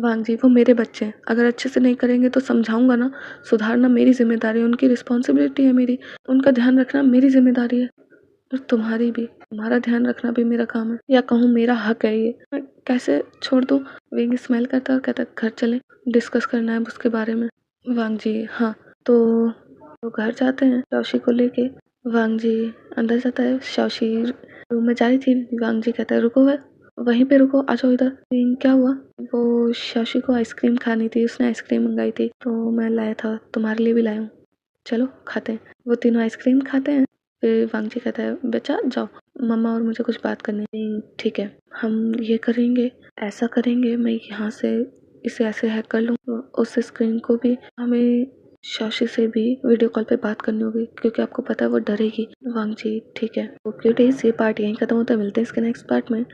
वांग जी वो मेरे बच्चे हैं, अगर अच्छे से नहीं करेंगे तो समझाऊंगा ना, सुधारना मेरी जिम्मेदारी है, उनकी रिस्पॉन्सिबिलिटी है मेरी, उनका ध्यान रखना मेरी जिम्मेदारी है और तुम्हारी भी, तुम्हारा ध्यान रखना भी मेरा काम है, या कहूँ मेरा हक है ये, मैं कैसे छोड़ दूँ? विंग स्माइल करता है और कहता है घर चलें, डिस्कस करना है उसके बारे में। वांग जी हाँ तो घर जाते हैं शाओशी को लेके। वांग जी अंदर जाता है, शाओशी रूम में जा रही थी। वांग जी कहता है रुको वहीं पे रुको, आ जाओ इधर। विंग क्या हुआ? वो शाओशी को आइसक्रीम खानी थी, उसने आइसक्रीम मंगाई थी तो मैं लाया था, तुम्हारे लिए भी लाया हूँ, चलो खाते हैं। वो तीनों आइसक्रीम खाते हैं। फिर वांग जी कहता है बच्चा जाओ, मम्मा और मुझे कुछ बात करनी है। ठीक है हम ये करेंगे, ऐसा करेंगे, मैं यहाँ से इसे ऐसे हैक कर लूँ, उस स्क्रीन को भी हमें शाशी से भी वीडियो कॉल पे बात करनी होगी क्योंकि आपको पता है वो डरेगी। वांग जी ठीक है। ओके डेज ये पार्ट यहीं खत्म होता है, मिलते हैं इसके नेक्स्ट पार्ट में।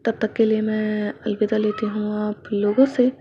तब तक के लिए मैं अलविदा लेती हूँ आप लोगों से।